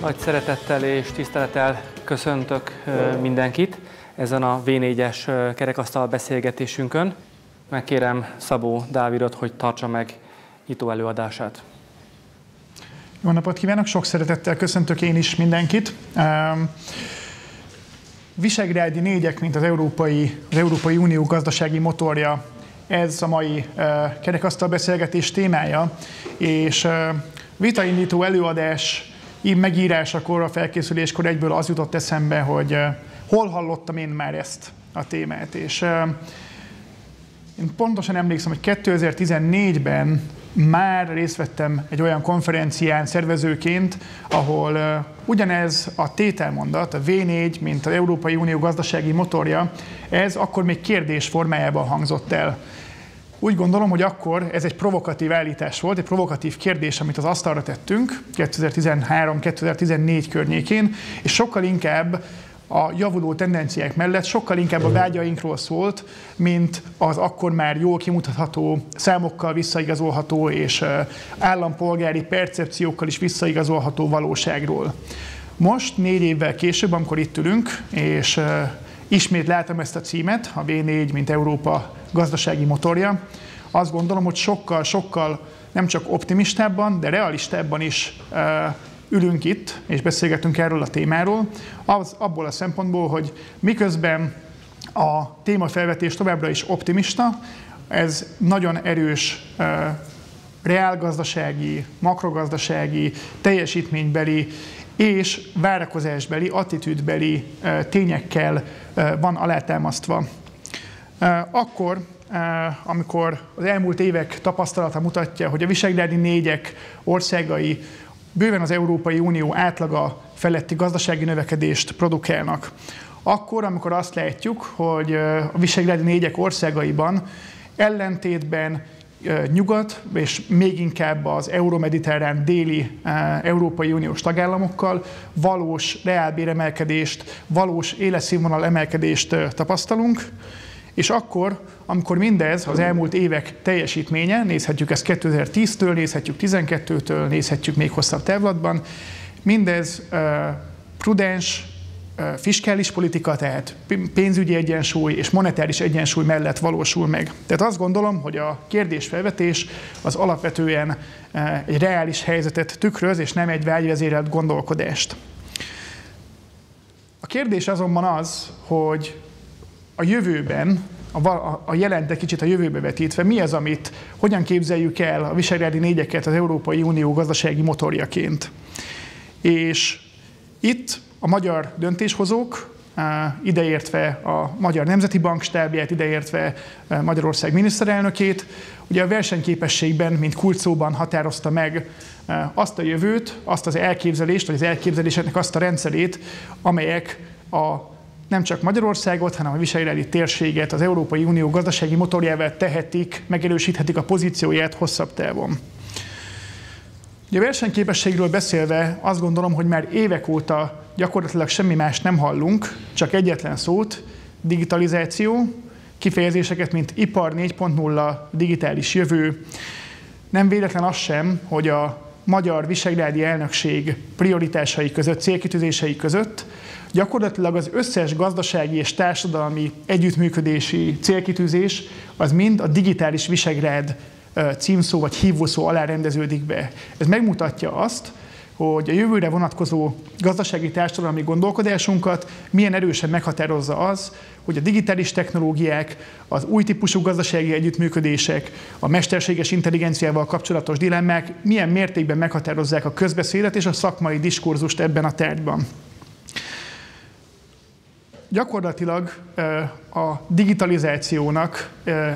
Nagy szeretettel és tisztelettel köszöntök mindenkit ezen a V4-es kerekasztal-beszélgetésünkön. Megkérem Szabó Dávidot, hogy tartsa meg nyitó előadását. Jó napot kívánok! Sok szeretettel köszöntök én is mindenkit. Visegrádi négyek, mint az Európai Unió gazdasági motorja, ez a mai kerekasztal-beszélgetés témája, és vitaindító előadás megírásakor, a felkészüléskor egyből az jutott eszembe, hogy hol hallottam én már ezt a témát. És én pontosan emlékszem, hogy 2014-ben már részt vettem egy olyan konferencián szervezőként, ahol ugyanez a tételmondat, a V4, mint az Európai Unió gazdasági motorja, ez akkor még kérdés formájában hangzott el. Úgy gondolom, hogy akkor ez egy provokatív állítás volt, egy provokatív kérdés, amit az asztalra tettünk 2013-2014 környékén, és sokkal inkább a javuló tendenciák mellett sokkal inkább a vágyainkról szólt, mint az akkor már jól kimutatható, számokkal visszaigazolható és állampolgári percepciókkal is visszaigazolható valóságról. Most 4 évvel később, amikor itt ülünk, és ismét látom ezt a címet, a V4, mint Európa gazdasági motorja, azt gondolom, hogy sokkal nem csak optimistábban, de realistábban is ülünk itt, és beszélgetünk erről a témáról, abból a szempontból, hogy miközben a témafelvetés továbbra is optimista, ez nagyon erős reálgazdasági, makrogazdasági, teljesítménybeli és várakozásbeli, attitűdbeli tényekkel van alátámasztva. Akkor, amikor az elmúlt évek tapasztalata mutatja, hogy a visegrádi négyek országai bőven az Európai Unió átlaga feletti gazdasági növekedést produkálnak. Akkor, amikor azt látjuk, hogy a visegrádi négyek országaiban ellentétben nyugat, és még inkább az euromediterrán déli Európai Uniós tagállamokkal valós reálbéremelkedést, valós életszínvonal emelkedést tapasztalunk, és akkor, amikor mindez az elmúlt évek teljesítménye, nézhetjük ezt 2010-től, nézhetjük 2012-től, nézhetjük még hosszabb távlatban, mindez prudens, fiskális politika, tehát pénzügyi egyensúly és monetáris egyensúly mellett valósul meg. Tehát azt gondolom, hogy a kérdésfelvetés az alapvetően egy reális helyzetet tükröz, és nem egy vágyvezérelt gondolkodást. A kérdés azonban az, hogy a jövőben, a jelent egy kicsit a jövőbe vetítve, mi az, amit hogyan képzeljük el a visegrádi négyeket az Európai Unió gazdasági motorjaként. És itt a magyar döntéshozók, ideértve a Magyar Nemzeti Bank stábját, ideértve Magyarország miniszterelnökét, ugye a versenyképességben, mint kulcsszóban határozta meg azt a jövőt, azt az elképzelést, vagy az elképzeléseknek azt a rendszerét, amelyek nem csak Magyarországot, hanem a visegrádi térséget az Európai Unió gazdasági motorjává tehetik, megerősíthetik a pozícióját hosszabb távon. Ugye a versenyképességről beszélve azt gondolom, hogy már évek óta gyakorlatilag semmi más nem hallunk, csak egyetlen szót, digitalizáció, kifejezéseket, mint ipar 4.0, digitális jövő. Nem véletlen az sem, hogy a magyar visegrádi elnökség prioritásai között, célkitűzései között gyakorlatilag az összes gazdasági és társadalmi együttműködési célkitűzés az mind a digitális Visegrád címszó vagy hívószó alá rendeződik be. Ez megmutatja azt, hogy a jövőre vonatkozó gazdasági társadalmi gondolkodásunkat milyen erősen meghatározza az, hogy a digitális technológiák, az új típusú gazdasági együttműködések, a mesterséges intelligenciával kapcsolatos dilemmák milyen mértékben meghatározzák a közbeszédet és a szakmai diskurzust ebben a tárgyban. Gyakorlatilag a digitalizációnak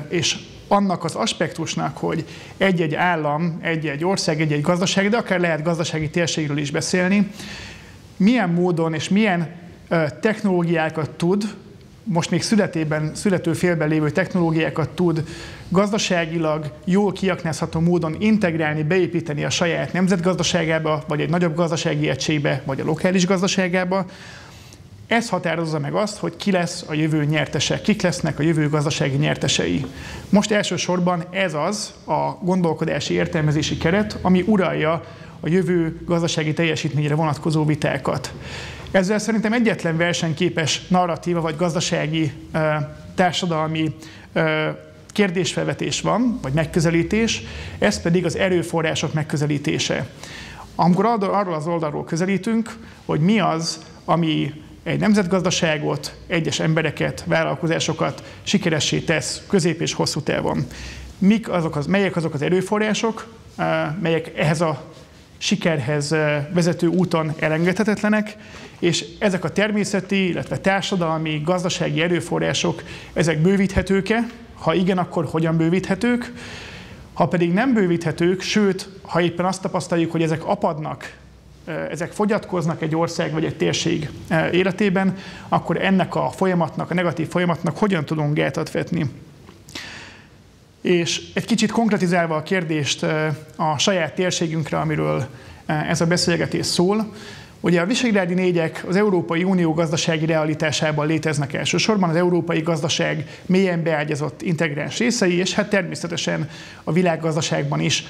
és annak az aspektusnak, hogy egy-egy állam, egy-egy ország, egy-egy gazdaság, de akár lehet gazdasági térségről is beszélni, milyen módon és milyen technológiákat tud, most még születő félben lévő technológiákat tud gazdaságilag jól kiaknázható módon integrálni, beépíteni a saját nemzetgazdaságába, vagy egy nagyobb gazdasági egységbe, vagy a lokális gazdaságába. Ez határozza meg azt, hogy ki lesz a jövő nyertese, kik lesznek a jövő gazdasági nyertesei. Most elsősorban ez az a gondolkodási értelmezési keret, ami uralja a jövő gazdasági teljesítményre vonatkozó vitákat. Ezzel szerintem egyetlen versenyképes narratíva vagy gazdasági, társadalmi kérdésfelvetés van, vagy megközelítés, ez pedig az erőforrások megközelítése. Amikor arról az oldalról közelítünk, hogy mi az, ami egy nemzetgazdaságot, egyes embereket, vállalkozásokat sikeressé tesz közép és hosszú távon. Melyek azok az erőforrások, melyek ehhez a sikerhez vezető úton elengedhetetlenek, és ezek a természeti, illetve társadalmi, gazdasági erőforrások, ezek bővíthetők-e? Ha igen, akkor hogyan bővíthetők? Ha pedig nem bővíthetők, sőt, ha éppen azt tapasztaljuk, hogy ezek apadnak, ezek fogyatkoznak egy ország vagy egy térség életében, akkor ennek a folyamatnak, a negatív folyamatnak hogyan tudunk gátat vetni? És egy kicsit konkretizálva a kérdést a saját térségünkre, amiről ez a beszélgetés szól, ugye a visegrádi négyek az Európai Unió gazdasági realitásában léteznek elsősorban, az európai gazdaság mélyen beágyazott integráns részei, és hát természetesen a világgazdaságban is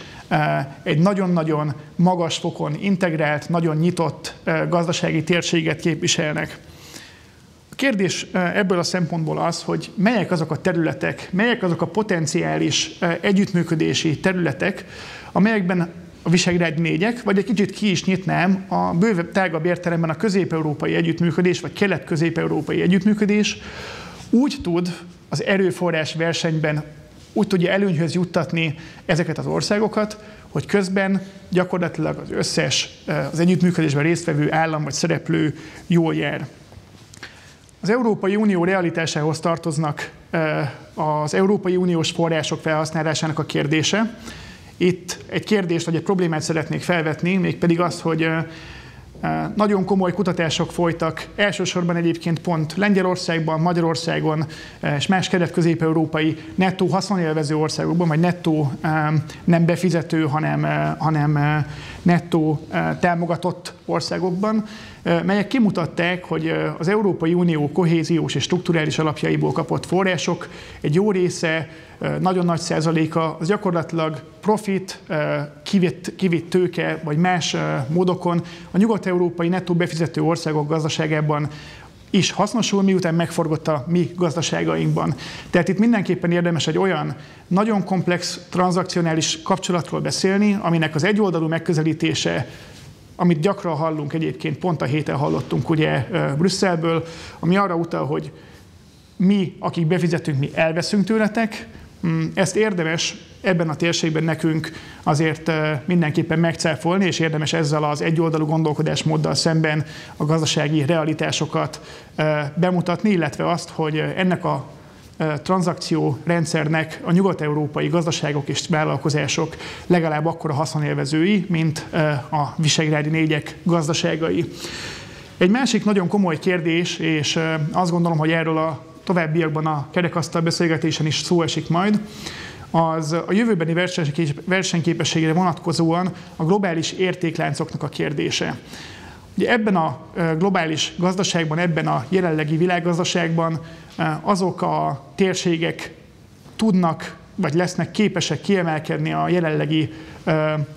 egy nagyon-nagyon magas fokon integrált, nagyon nyitott gazdasági térséget képviselnek. A kérdés ebből a szempontból az, hogy melyek azok a területek, melyek azok a potenciális együttműködési területek, amelyekben a visegrádi négyek, vagy egy kicsit ki is nyitnám a bővebb, tágabb értelemben a közép-európai együttműködés, vagy kelet-közép-európai együttműködés úgy tud az erőforrás versenyben úgy tudja előnyhöz juttatni ezeket az országokat, hogy közben gyakorlatilag az összes az együttműködésben résztvevő állam vagy szereplő jól jár. Az Európai Unió realitásához tartoznak az Európai Uniós források felhasználásának a kérdése. Itt egy kérdést vagy egy problémát szeretnék felvetni, mégpedig az, hogy nagyon komoly kutatások folytak, elsősorban egyébként pont Lengyelországban, Magyarországon és más kelet-közép-európai nettó haszonélvező országokban, vagy nettó nem befizető, hanem nettó támogatott országokban, melyek kimutatták, hogy az Európai Unió kohéziós és strukturális alapjaiból kapott források egy jó része, nagyon nagy százaléka az gyakorlatilag profit, kivitt tőke vagy más módokon a nyugat-európai nettó befizető országok gazdaságában is hasznosul, miután megforgott a mi gazdaságainkban. Tehát itt mindenképpen érdemes egy olyan nagyon komplex tranzakcionális kapcsolatról beszélni, aminek az egyoldalú megközelítése, amit gyakran hallunk egyébként, pont a héten hallottunk ugye Brüsszelből, ami arra utal, hogy mi, akik befizetünk, mi elveszünk tőletek. Ezt érdemes ebben a térségben nekünk azért mindenképpen megcáfolni, és érdemes ezzel az egyoldalú gondolkodásmóddal szemben a gazdasági realitásokat bemutatni, illetve azt, hogy ennek a tranzakció rendszernek a nyugat-európai gazdaságok és vállalkozások legalább akkora haszonélvezői, mint a visegrádi négyek gazdaságai. Egy másik nagyon komoly kérdés, és azt gondolom, hogy erről a továbbiakban a kerekasztal-beszélgetésen is szó esik majd, az a jövőbeni versenyképességre vonatkozóan a globális értékláncoknak a kérdése. Ugye ebben a globális gazdaságban, ebben a jelenlegi világgazdaságban azok a térségek tudnak, vagy lesznek képesek kiemelkedni a jelenlegi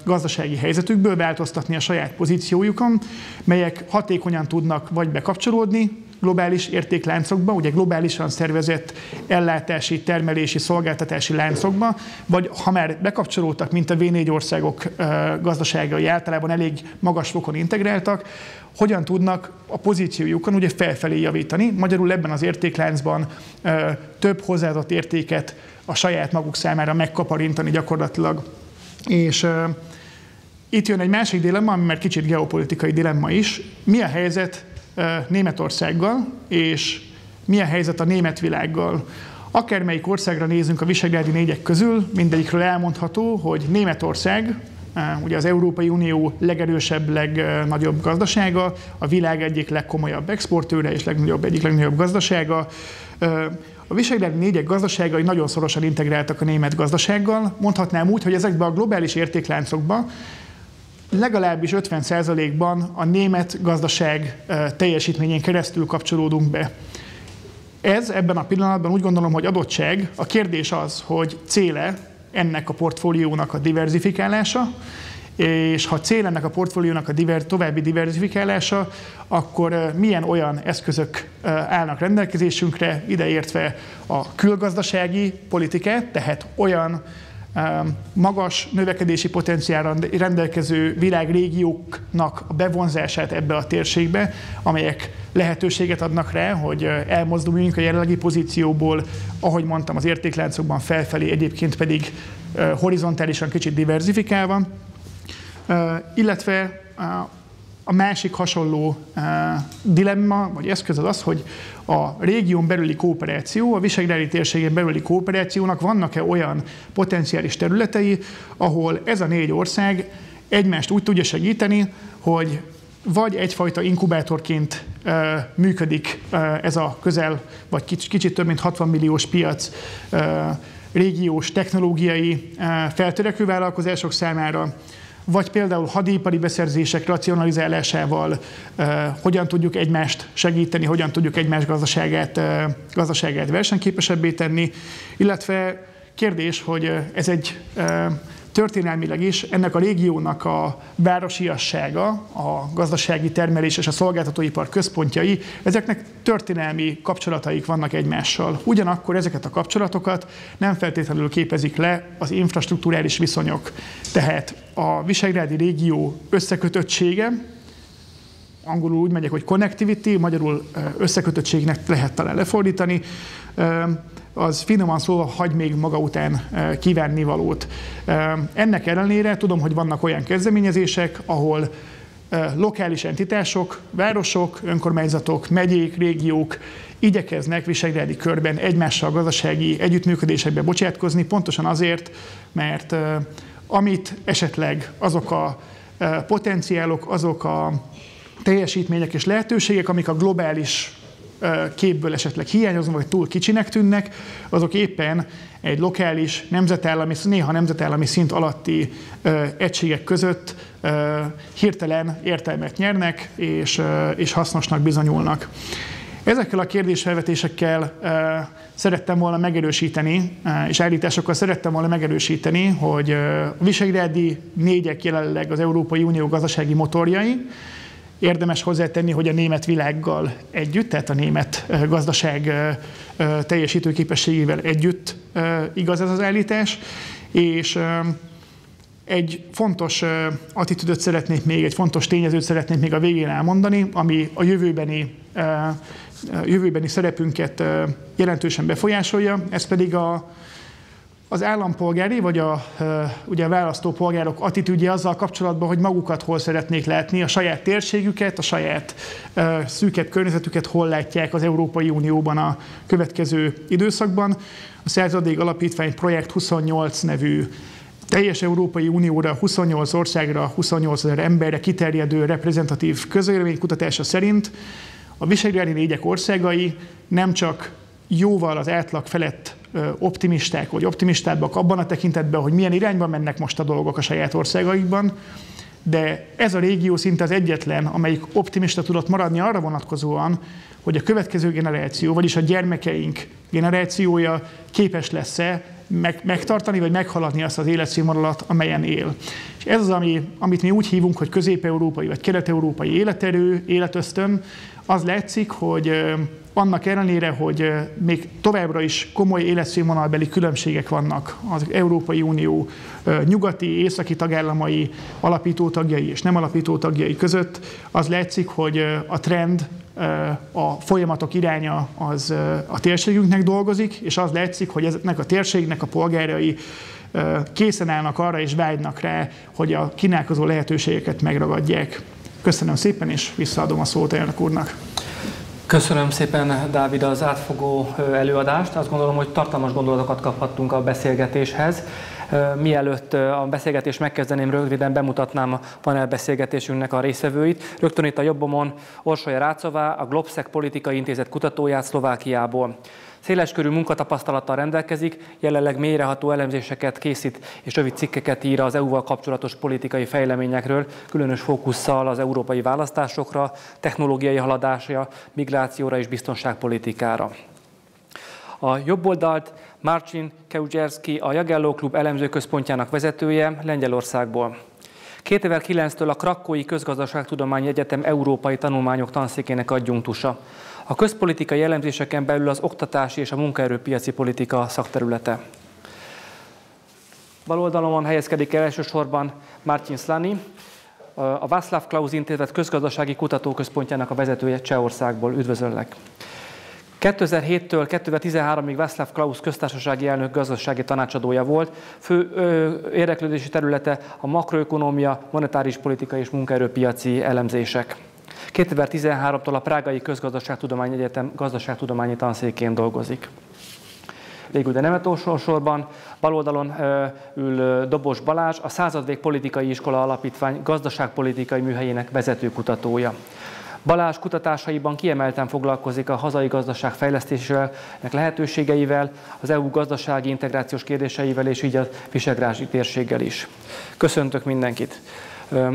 gazdasági helyzetükből, változtatni a saját pozíciójukon, melyek hatékonyan tudnak vagy bekapcsolódni globális értékláncokba, ugye globálisan szervezett ellátási, termelési, szolgáltatási láncokba, vagy ha már bekapcsolódtak, mint a V4 országok gazdaságai általában elég magas fokon integráltak, hogyan tudnak a pozíciójukon ugye felfelé javítani. Magyarul ebben az értékláncban több hozzáadott értéket a saját maguk számára megkaparintani gyakorlatilag. És itt jön egy másik dilemma, ami már kicsit geopolitikai dilemma is. Mi a helyzet Németországgal, és mi a helyzet a német világgal? Akármelyik országra nézünk a visegrádi négyek közül, mindegyikről elmondható, hogy Németország, ugye az Európai Unió legerősebb, legnagyobb gazdasága, a világ egyik legkomolyabb exportőre és egyik legnagyobb gazdasága. A visegrádi négyek gazdaságai nagyon szorosan integráltak a német gazdasággal. Mondhatnám úgy, hogy ezekben a globális értékláncokban legalábbis 50%-ban a német gazdaság teljesítményén keresztül kapcsolódunk be. Ez ebben a pillanatban úgy gondolom, hogy adottság. A kérdés az, hogy céle ennek a portfóliónak a diverzifikálása, és ha cél ennek a portfóliónak a további diverzifikálása, akkor milyen olyan eszközök állnak rendelkezésünkre, ideértve a külgazdasági politikát, tehát olyan magas növekedési potenciálra rendelkező világrégióknak a bevonzását ebbe a térségbe, amelyek lehetőséget adnak rá, hogy elmozduljunk a jelenlegi pozícióból, ahogy mondtam, az értékláncokban felfelé, egyébként pedig horizontálisan kicsit diverzifikálva, illetve a másik hasonló dilemma, vagy eszköz az, hogy a régión belüli kooperáció, a visegrádi térségen belüli kooperációnak vannak-e olyan potenciális területei, ahol ez a 4 ország egymást úgy tudja segíteni, hogy vagy egyfajta inkubátorként működik ez a közel, vagy kicsit több mint 60 milliós piac régiós technológiai feltörekvő vállalkozások számára, vagy például hadipari beszerzések racionalizálásával hogyan tudjuk egymást segíteni, hogyan tudjuk egymás gazdaságát versenyképesebbé tenni, illetve kérdés, hogy ez egy történelmileg is ennek a régiónak a városiassága, a gazdasági termelés és a szolgáltatóipar központjai, ezeknek történelmi kapcsolataik vannak egymással. Ugyanakkor ezeket a kapcsolatokat nem feltétlenül képezik le az infrastrukturális viszonyok. Tehát a visegrádi régió összekötöttsége, angolul úgy megyek, hogy connectivity, magyarul összekötöttségnek lehet talán lefordítani, az finoman szólva hagy még maga után kívánnivalót. Ennek ellenére tudom, hogy vannak olyan kezdeményezések, ahol lokális entitások, városok, önkormányzatok, megyék, régiók igyekeznek visegrádi körben egymással gazdasági együttműködésekbe bocsátkozni, pontosan azért, mert amit esetleg azok a potenciálok, azok a teljesítmények és lehetőségek, amik a globális képből esetleg hiányoznak, vagy túl kicsinek tűnnek, azok éppen egy lokális, nemzetállami, néha nemzetállami szint alatti egységek között hirtelen értelmet nyernek, és hasznosnak bizonyulnak. Ezekkel a kérdésfelvetésekkel szerettem volna megerősíteni, és állításokkal szerettem volna megerősíteni, hogy a visegrádi 4-ek jelenleg az Európai Unió gazdasági motorjai. Érdemes hozzátenni, hogy a német világgal együtt, tehát a német gazdaság teljesítőképességével együtt igaz ez az állítás, és egy fontos attitűdöt szeretnék még, egy fontos tényezőt szeretnék még a végén elmondani, ami a jövőbeni szerepünket jelentősen befolyásolja, ez pedig az állampolgári, vagy ugye a választópolgárok attitűdje azzal kapcsolatban, hogy magukat hol szeretnék látni, a saját térségüket, a saját szűkebb környezetüket hol látják az Európai Unióban a következő időszakban. A Századvég Alapítvány Projekt 28 nevű teljes Európai Unióra, 28 országra, 28 000 emberre kiterjedő reprezentatív közvéleménykutatása szerint a visegrádi 4-ek országai nem csak jóval az átlag felett optimisták vagy optimistábbak abban a tekintetben, hogy milyen irányba mennek most a dolgok a saját országaikban, de ez a régió szinte az egyetlen, amelyik optimista tudott maradni arra vonatkozóan, hogy a következő generáció, vagyis a gyermekeink generációja képes lesz-e megtartani vagy meghaladni azt az életszínvonalat, amelyen él. És ez az, amit mi úgy hívunk, hogy közép-európai vagy kelet-európai életerő, életösztön, az látszik, hogy annak ellenére, hogy még továbbra is komoly életszínvonalbeli különbségek vannak az Európai Unió nyugati, északi tagállamai, alapító tagjai és nem alapító tagjai között, az látszik, hogy a trend, a folyamatok iránya az a térségünknek dolgozik, és az látszik, hogy ennek a térségnek a polgárai készen állnak arra és vágynak rá, hogy a kínálkozó lehetőségeket megragadják. Köszönöm szépen, és visszaadom a szót elnök úrnak. Köszönöm szépen, Dávid, az átfogó előadást. Azt gondolom, hogy tartalmas gondolatokat kaphattunk a beszélgetéshez. Mielőtt a beszélgetést megkezdeném, röviden bemutatnám a panelbeszélgetésünknek a résztvevőit. Rögtön itt a jobbomon Orsolya Ráczová, a GLOBSEC Politikai Intézet kutatóját Szlovákiából. Széleskörű munkatapasztalattal rendelkezik, jelenleg mélyreható elemzéseket készít és rövid cikkeket ír az EU-val kapcsolatos politikai fejleményekről, különös fókusszal az európai választásokra, technológiai haladásra, migrációra és biztonságpolitikára. A jobb oldalt Marcin Kędzierski, a Jagelló Klub Elemzőközpontjának vezetője Lengyelországból. 2009-től a Krakói Közgazdaságtudományi Egyetem Európai Tanulmányok Tanszékének adjunktusa. A közpolitikai elemzéseken belül az oktatási és a munkaerőpiaci politika szakterülete. Bal oldalon helyezkedik el elsősorban Marcin Slaný, a Václav Klaus Intézet Közgazdasági Kutatócsoportjának a vezetője Csehországból. Üdvözöllek! 2007-től 2013-ig Václav Klaus köztársasági elnök gazdasági tanácsadója volt. Fő érdeklődési területe a makroökonómia, monetáris politika és munkaerőpiaci elemzések. 2013-tól a Prágai Közgazdaságtudományi Egyetem gazdaságtudományi tanszékén dolgozik. Végül, de nem utolsó sorban, bal oldalon ül Dobos Balázs, a Századvég Politikai Iskola Alapítvány gazdaságpolitikai műhelyének vezető kutatója. Balázs kutatásaiban kiemelten foglalkozik a hazai gazdaság fejlesztésével, lehetőségeivel, az EU gazdasági integrációs kérdéseivel és így a visegrádi térséggel is. Köszöntök mindenkit!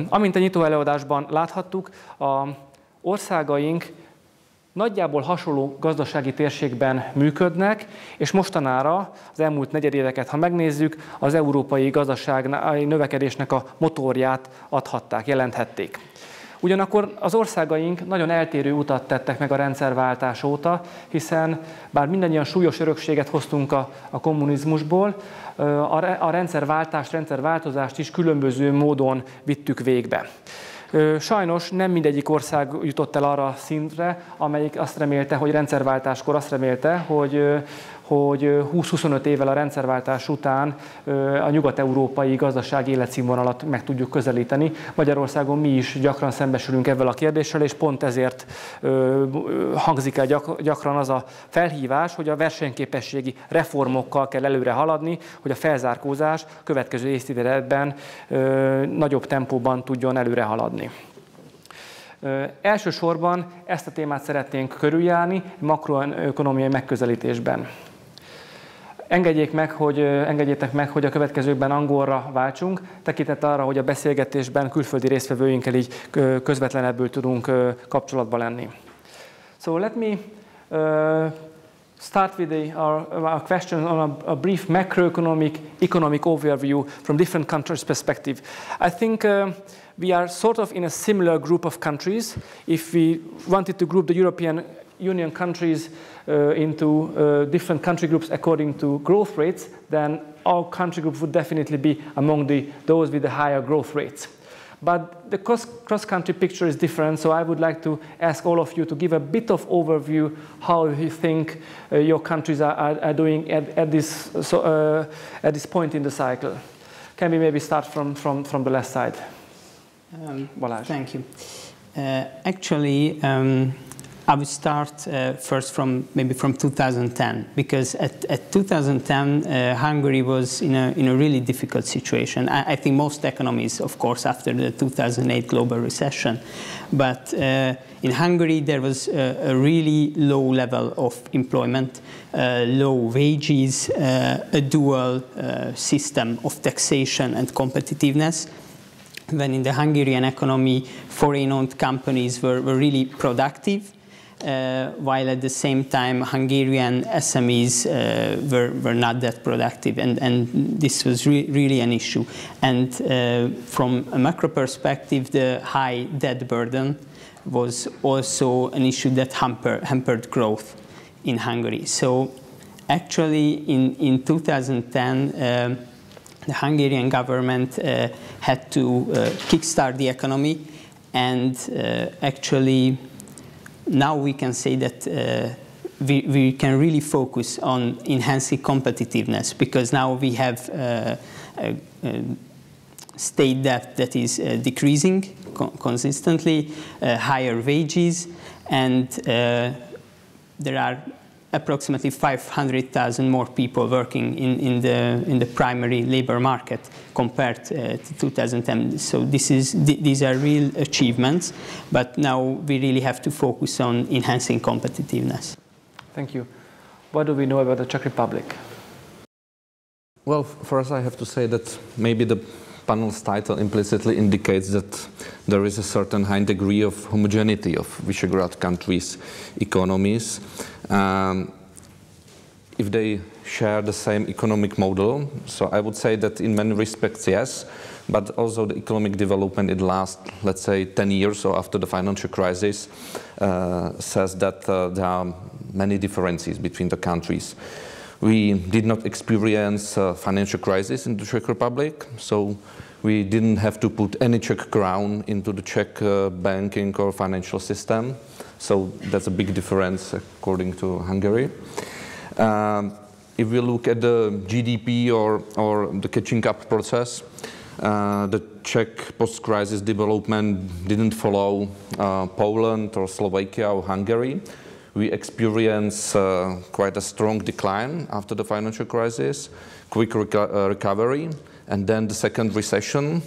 Amint a nyitó előadásban láthattuk, a országaink nagyjából hasonló gazdasági térségben működnek, és mostanára az elmúlt negyedéveket, ha megnézzük, az európai gazdaság növekedésnek a motorját adhatták, jelenthették. Ugyanakkor az országaink nagyon eltérő utat tettek meg a rendszerváltás óta, hiszen bár mindannyian súlyos örökséget hoztunk a kommunizmusból, a rendszerváltást is különböző módon vittük végbe. Sajnos nem mindegyik ország jutott el arra a szintre, amelyik azt remélte, hogy rendszerváltáskor azt remélte, hogy 20-25 évvel a rendszerváltás után a nyugat-európai gazdasági életszínvonalat meg tudjuk közelíteni. Magyarországon mi is gyakran szembesülünk ezzel a kérdéssel, és pont ezért hangzik el gyakran az a felhívás, hogy a versenyképességi reformokkal kell előre haladni, hogy a felzárkózás következő évtizedekben nagyobb tempóban tudjon előre haladni. Elsősorban ezt a témát szeretnénk körüljárni makroökonómiai megközelítésben. Engedjétek meg, hogy a következőkben angolra váltsunk, tekintettel arra, hogy a beszélgetésben külföldi résztvevőinkkel így közvetlenebbül tudunk kapcsolatba lenni. So let me start with our question on a brief economic overview from different countries' perspective. I think we are sort of in a similar group of countries. If we wanted to group the European Union countries into different country groups according to growth rates, then our country group would definitely be among those with the higher growth rates. But the cross-country picture is different, so I would like to ask all of you to give a bit of overview how you think your countries are doing at this point in the cycle. Can we maybe start from the left side? Balázs. Thank you. Actually, I would start first from 2010, because at 2010 Hungary was in a really difficult situation. I think most economies, of course, after the 2008 global recession, but in Hungary there was a really low level of employment, low wages, a dual system of taxation and competitiveness. When in the Hungarian economy, foreign-owned companies were really productive, while at the same time Hungarian SMEs were not that productive, and this was really an issue. And from a macro perspective, the high debt burden was also an issue that hampered growth in Hungary. So actually in 2010, the Hungarian government had to kickstart the economy, and actually now we can say that we can really focus on enhancing competitiveness, because now we have a state debt that is decreasing consistently, higher wages, and there are approximately 500,000 more people working in the primary labor market compared to 2010. So these are real achievements, but now we really have to focus on enhancing competitiveness. Thank you. What do we know about the Czech Republic? Well, first I have to say that maybe the panel's title implicitly indicates that there is a certain high degree of homogeneity of Visegrad countries' economies. If they share the same economic model, so I would say that in many respects, yes, but also the economic development in the last, let's say, 10 years or after the financial crisis says that there are many differences between the countries. We did not experience a financial crisis in the Czech Republic, so we didn't have to put any Czech crown into the Czech banking or financial system. So that's a big difference according to Hungary. If we look at the GDP or the catching up process, the Czech post-crisis development didn't follow Poland or Slovakia or Hungary. We experienced quite a strong decline after the financial crisis, quick recovery, and then the second recession.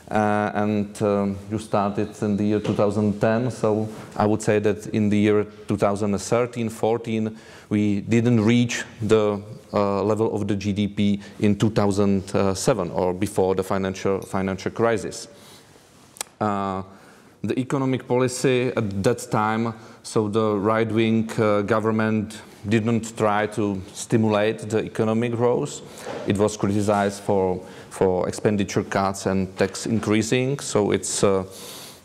You started in the year 2010, so I would say that in the year 2013-14, we didn't reach the level of the GDP in 2007 or before the financial crisis. The economic policy at that time, so the right-wing government didn't try to stimulate the economic growth. It was criticized for expenditure cuts and tax increasing. So it's a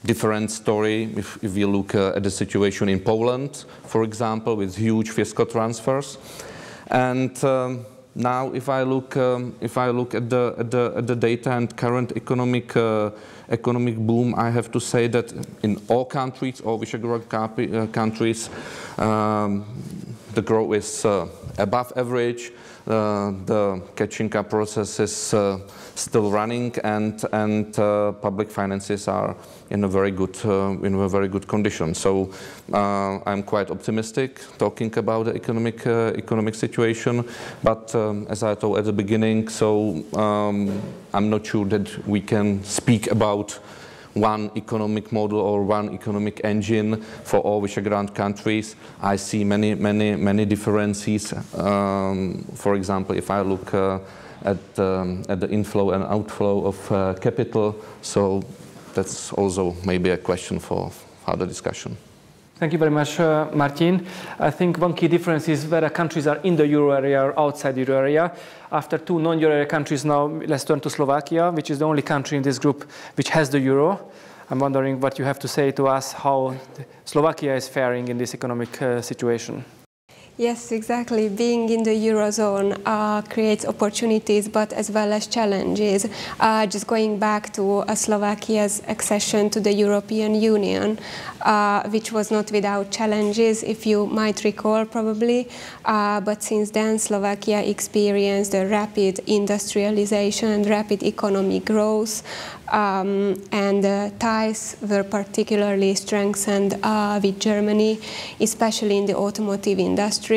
different story if you look at the situation in Poland, for example, with huge fiscal transfers. And now, if I look at the data and current economic boom, I have to say that in all countries, all Visegrad countries, the growth is above average. The catching up process is still running, and public finances are in a very good condition. So I'm quite optimistic talking about the economic situation. But as I told at the beginning, so I'm not sure that we can speak about one economic model or one economic engine for all Visegrad countries. I see many differences. For example, if I look at the inflow and outflow of capital, so that's also maybe a question for further discussion. Thank you very much, Marcin. I think one key difference is whether countries are in the euro area or outside the euro area. After two non-euro area countries now, let's turn to Slovakia, which is the only country in this group which has the euro. I'm wondering what you have to say to us, how Slovakia is faring in this economic situation. Yes, exactly. Being in the Eurozone creates opportunities, but as well as challenges. Just going back to Slovakia's accession to the European Union, which was not without challenges, if you might recall probably. But since then, Slovakia experienced a rapid industrialization and rapid economic growth. And ties were particularly strengthened with Germany, especially in the automotive industry.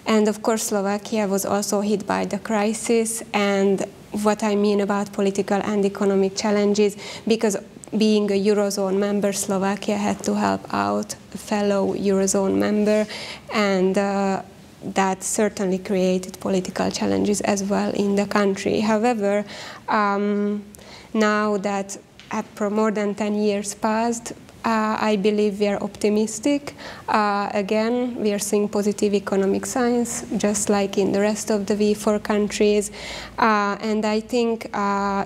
And of course, Slovakia was also hit by the crisis. And what I mean about political and economic challenges, because being a Eurozone member, Slovakia had to help out a fellow Eurozone member. And that certainly created political challenges as well in the country. However, now that after more than 10 years passed, I believe we are optimistic. Again, we are seeing positive economic signs, just like in the rest of the V4 countries. And I think,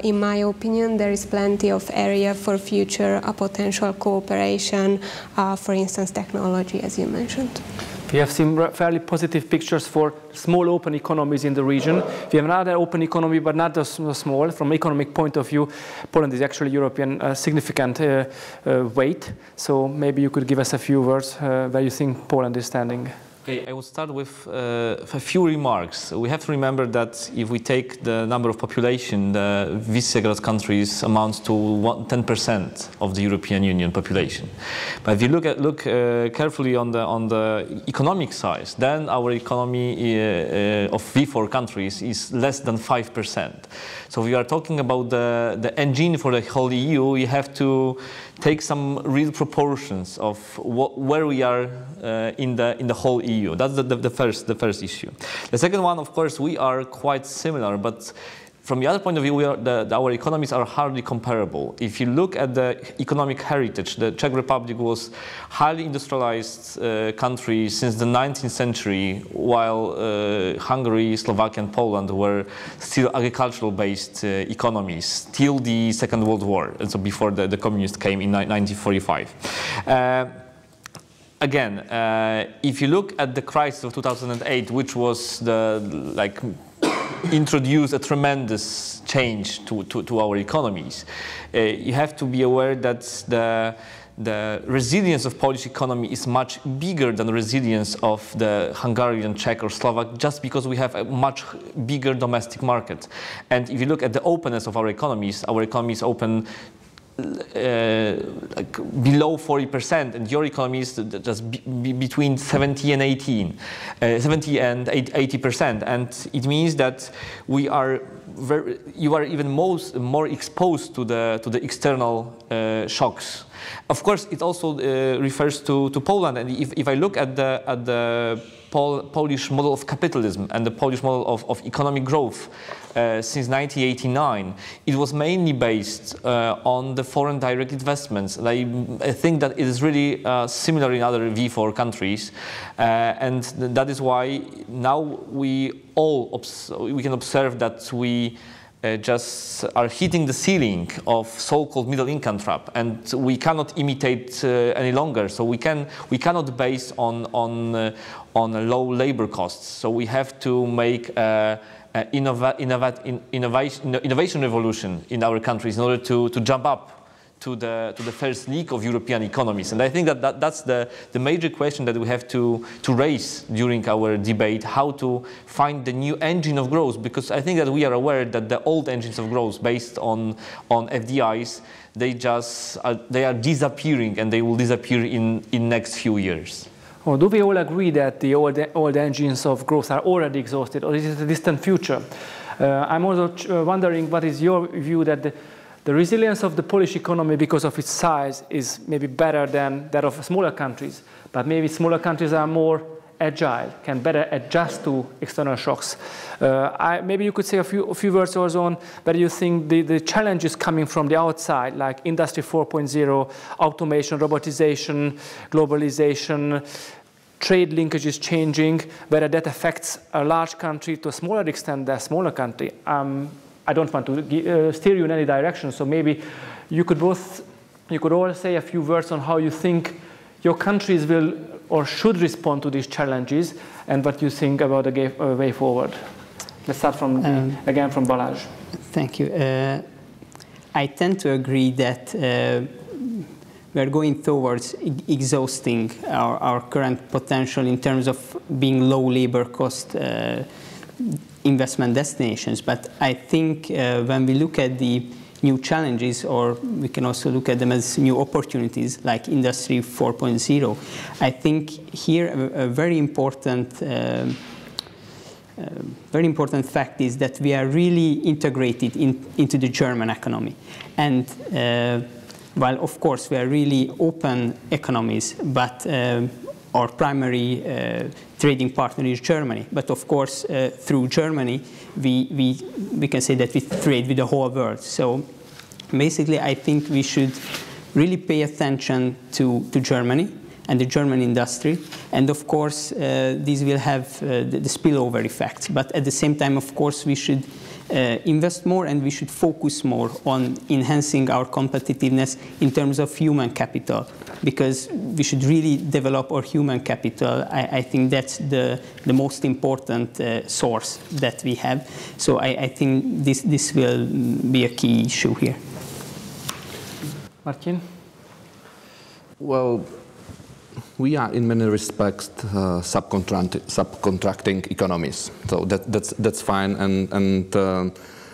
in my opinion, there is plenty of area for future potential cooperation, for instance, technology, as you mentioned. We have seen fairly positive pictures for small open economies in the region. We have another open economy, but not so small. From an economic point of view, Poland is actually European significant weight. So maybe you could give us a few words where you think Poland is standing. Okay, I will start with a few remarks. We have to remember that if we take the number of population, the Visegrad countries amount to 10% of the European Union population. But if you look carefully on the economic size, then our economy of V4 countries is less than 5%. So if you are talking about the engine for the whole EU, you have to take some real proportions of where we are in the whole EU. That's the first issue. The second one, of course, we are quite similar, but from the other point of view, our economies are hardly comparable. If you look at the economic heritage, the Czech Republic was highly industrialized country since the 19th century, while Hungary, Slovakia, and Poland were still agricultural-based economies till the Second World War, and so before the communists came in 1945. Again, if you look at the crisis of 2008, which was introduced a tremendous change to our economies, you have to be aware that the resilience of Polish economy is much bigger than the resilience of the Hungarian, Czech, or Slovak, just because we have a much bigger domestic market. And if you look at the openness of our economies open below 40%, and your economy is just between 70 and 80%, and it means that you are even more exposed to the external shocks. Of course, it also refers to Poland, and if I look at the Polish model of capitalism and the Polish model of economic growth since 1989, it was mainly based on the foreign direct investments. And I think that it is really similar in other V4 countries, and that is why now we can observe that we just are hitting the ceiling of so-called middle income trap, and we cannot imitate any longer. So we cannot base on low labor costs. So we have to make innovation revolution in our countries in order to jump up to the first league of European economies. And I think that's the major question that we have to raise during our debate, how to find the new engine of growth, because I think that we are aware that the old engines of growth based on FDIs, they are disappearing, and they will disappear in next few years. Or do we all agree that the old engines of growth are already exhausted, or is it a distant future? I'm also wondering, what is your view that the resilience of the Polish economy, because of its size, is maybe better than that of smaller countries, but maybe smaller countries are more agile, can better adjust to external shocks. Maybe you could say a few words also on whether you think the challenges coming from the outside, like Industry 4.0, automation, robotization, globalization, trade linkages changing, whether that affects a large country to a smaller extent than a smaller country. I don't want to steer you in any direction, so maybe you could all say a few words on how you think your countries will or should respond to these challenges, and what you think about the way forward. Let's start again from Balázs. Thank you. I tend to agree that we are going towards exhausting our current potential in terms of being low labor cost investment destinations. But I think when we look at the new challenges, or we can also look at them as new opportunities, like Industry 4.0, I think here a very important fact is that we are really integrated into the German economy. And while of course we are really open economies, but our primary trading partner is Germany. But of course, through Germany, we can say that we trade with the whole world. So basically, I think we should really pay attention to Germany and the German industry. And of course, these will have the spillover effects. But at the same time, of course, we should invest more, and we should focus more on enhancing our competitiveness in terms of human capital, because we should really develop our human capital. I think that's the most important source that we have. So I think this will be a key issue here. Marcin? Well, we are in many respects subcontracting economies. So that's fine, and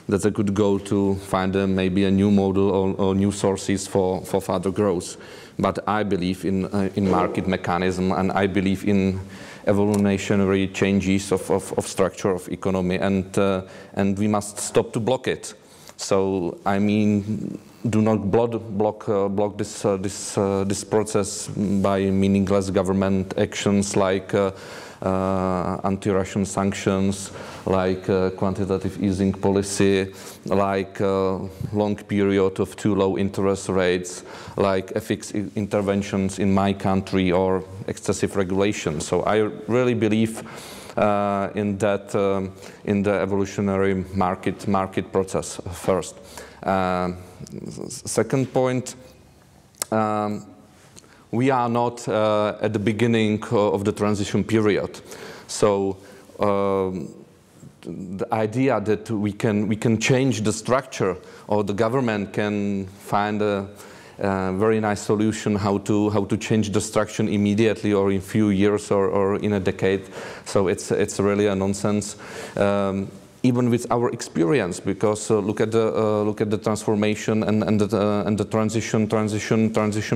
that's a good goal to find maybe a new model or new sources for further growth. But I believe in market mechanism, and I believe in evolutionary changes of structure of economy, and we must stop to block it. So I mean, do not block this process by meaningless government actions like anti-Russian sanctions, like quantitative easing policy, like long period of too low interest rates, like FX interventions in my country or excessive regulation. So I really believe in that, in the evolutionary market process first. Second point, we are not at the beginning of the transition period. So the idea that we can change the structure, or the government can find a very nice solution how to change the structure immediately or in few years or in a decade. So it's really a nonsense. Even with our experience, because look at the transformation and the transition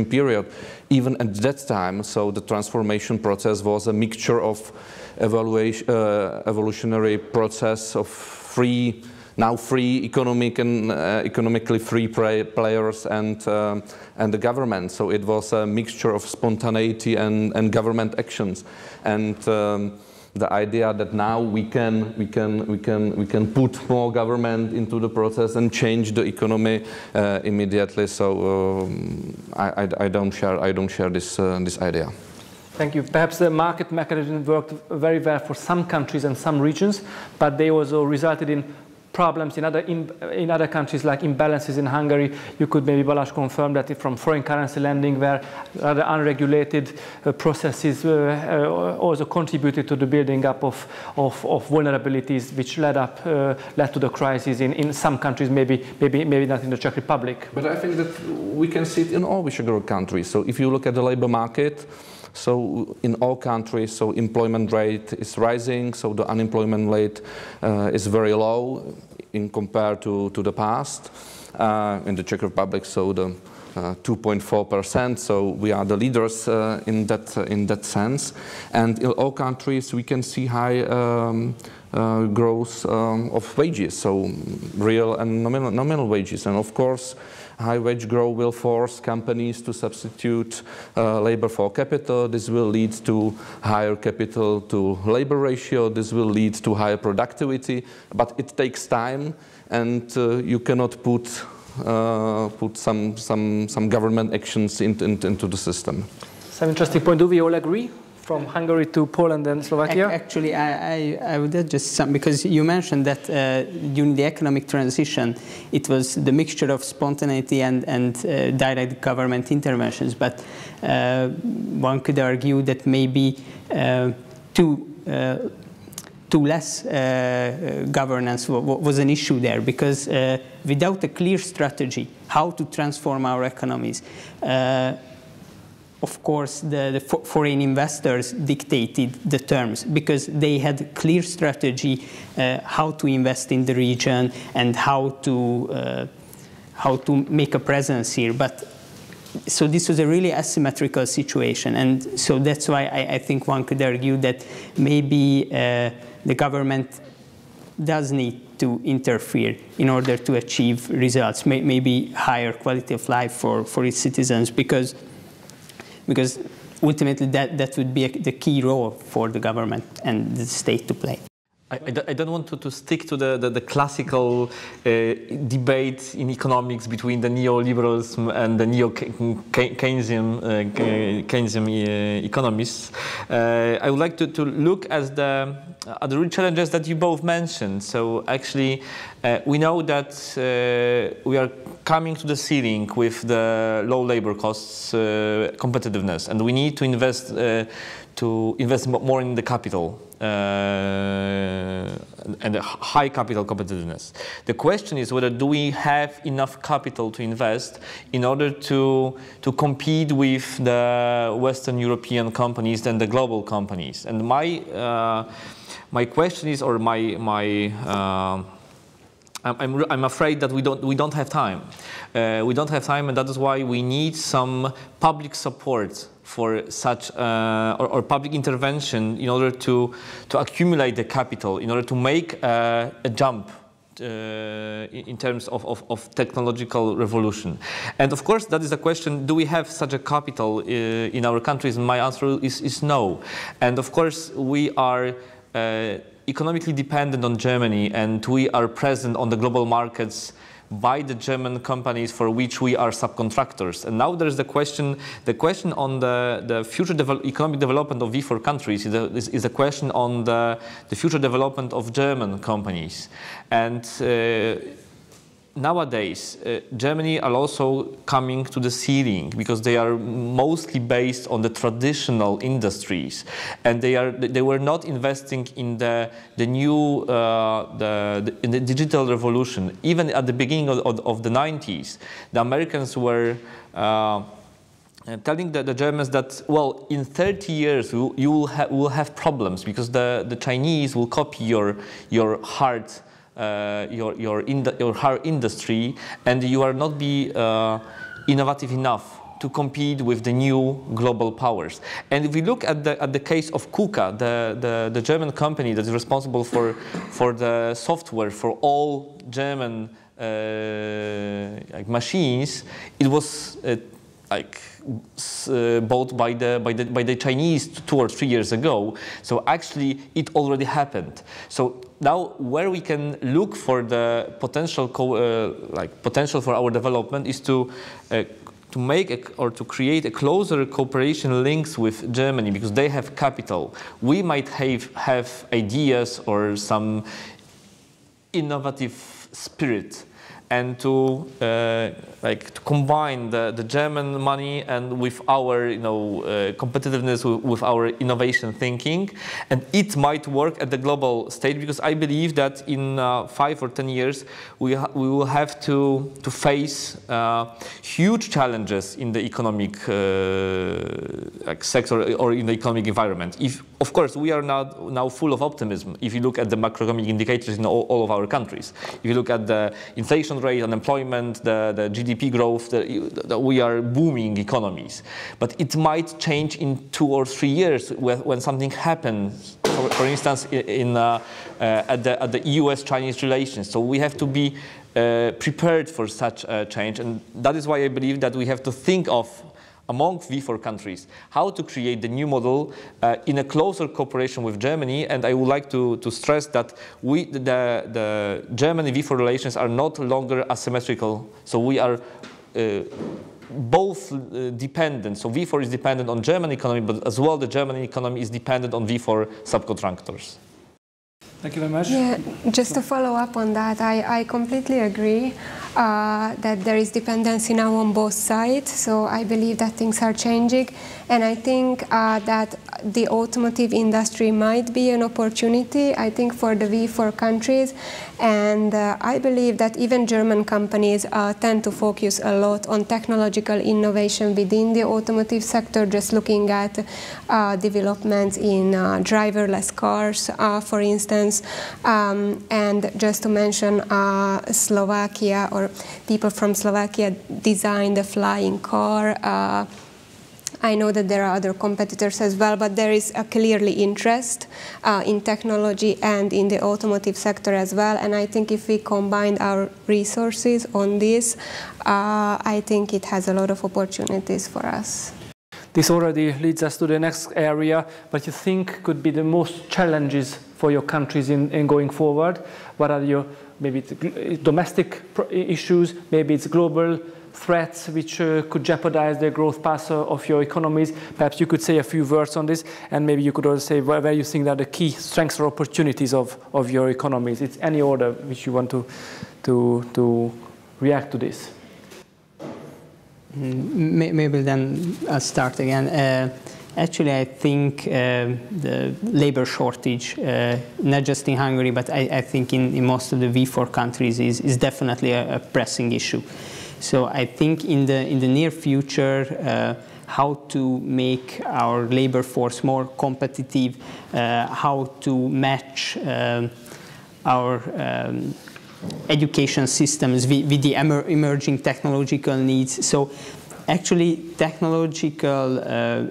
period. Even at that time, so the transformation process was a mixture of evolutionary process of free economically free players and the government. So it was a mixture of spontaneity and government actions. And the idea that now we can put more government into the process and change the economy immediately. So I don't share this idea. Thank you. Perhaps the market mechanism worked very well for some countries and some regions, but they also resulted in problems in other countries, like imbalances in Hungary. You could maybe, Balázs, confirm that from foreign currency lending, where rather unregulated processes also contributed to the building up of vulnerabilities, which led to the crisis in some countries, maybe not in the Czech Republic. But I think that we can see it in all Visegrad countries. So if you look at the labor market, so in all countries, so employment rate is rising, so the unemployment rate is very low in compared to the past. In the Czech Republic, so the 2.4%, so we are the leaders in that sense. And in all countries we can see high growth of wages, so real and nominal wages. And of course, high wage growth will force companies to substitute labor for capital. This will lead to higher capital to labor ratio. This will lead to higher productivity, but it takes time, and you cannot put some government actions into the system. Some interesting point. Do we all agree? From Hungary to Poland and Slovakia? Actually, I would add just some, because you mentioned that during the economic transition, it was the mixture of spontaneity and direct government interventions. But one could argue that maybe too less governance was an issue there, because without a clear strategy how to transform our economies, of course, the foreign investors dictated the terms, because they had clear strategy how to invest in the region and how to make a presence here. But so this was a really asymmetrical situation, and so that's why I think one could argue that maybe the government does need to interfere in order to achieve results, maybe higher quality of life for its citizens, because ultimately that would be the key role for the government and the state to play. I don't want to stick to the classical debate in economics between the neoliberalism and the Keynesian economists. I would like to look at the real challenges that you both mentioned. So actually, we know that we are coming to the ceiling with the low labor costs, competitiveness, and we need to invest more in the capital. and a high capital competitiveness. The question is whether do we have enough capital to invest in order to compete with the Western European companies and the global companies. And my question is, or I'm afraid that we don't have time. We don't have time, and that is why we need some public support for such or public intervention in order to accumulate the capital, in order to make a jump in terms of technological revolution. And of course, that is the question: do we have such a capital in our countries? And my answer is no. And of course, we are economically dependent on Germany, and we are present on the global markets by the German companies for which we are subcontractors. And now there is the question on the future economic development of V4 countries is a question on the future development of German companies. And nowadays, Germany are also coming to the ceiling because they are mostly based on the traditional industries, and they were not investing in the new in the digital revolution. Even at the beginning of the 90s, the Americans were telling the Germans that, well, in 30 years you will have problems because the Chinese will copy your hard industry, and you are not be innovative enough to compete with the new global powers. And if we look at the case of KUKA, the German company that is responsible for the software for all German machines, it was bought by the Chinese 2 or 3 years ago. So actually, it already happened. So now, where we can look for the potential potential for our development is to make or to create a closer cooperation links with Germany, because they have capital. We might have ideas or some innovative spirit, and to combine the German money and with our competitiveness, with our innovation thinking, and it might work at the global stage, because I believe that in 5 or 10 years we will have to face huge challenges in the economic sector or in the economic environment. Of course, we are now full of optimism if you look at the macroeconomic indicators in all of our countries. If you look at the inflation rate, unemployment, the GDP growth, we are booming economies. But it might change in 2 or 3 years when something happens, for instance, at the US-Chinese relations. So we have to be prepared for such a change. And that is why I believe that we have to think of, among V4 countries, how to create the new model in a closer cooperation with Germany. And I would like to stress that the Germany V4 relations are not longer asymmetrical. So we are both dependent. So V4 is dependent on German economy, but as well the German economy is dependent on V4 subcontractors. Thank you very much. Yeah, just to follow up on that, I completely agree that there is dependency now on both sides. So I believe that things are changing, and I think that the automotive industry might be an opportunity, I think, for the V4 countries. And I believe that even German companies tend to focus a lot on technological innovation within the automotive sector, just looking at developments in driverless cars, for instance. And just to mention, Slovakia, or people from Slovakia designed a flying car. I know that there are other competitors as well, but there is a clearly interest in technology and in the automotive sector as well. And I think if we combine our resources on this, I think it has a lot of opportunities for us. This already leads us to the next area, but you think could be the most challenges for your countries in going forward. What are your, maybe it's domestic issues, maybe it's global threats which could jeopardize the growth path of your economies? Perhaps you could say a few words on this, and maybe you could also say where you think are the key strengths or opportunities of your economies. It's any order which you want to react to this. Maybe then I'll start again. Actually, I think the labor shortage, not just in Hungary, but I think in most of the V4 countries, is definitely a pressing issue. So I think in the near future, how to make our labor force more competitive, how to match our education systems with the emerging technological needs. So actually, technological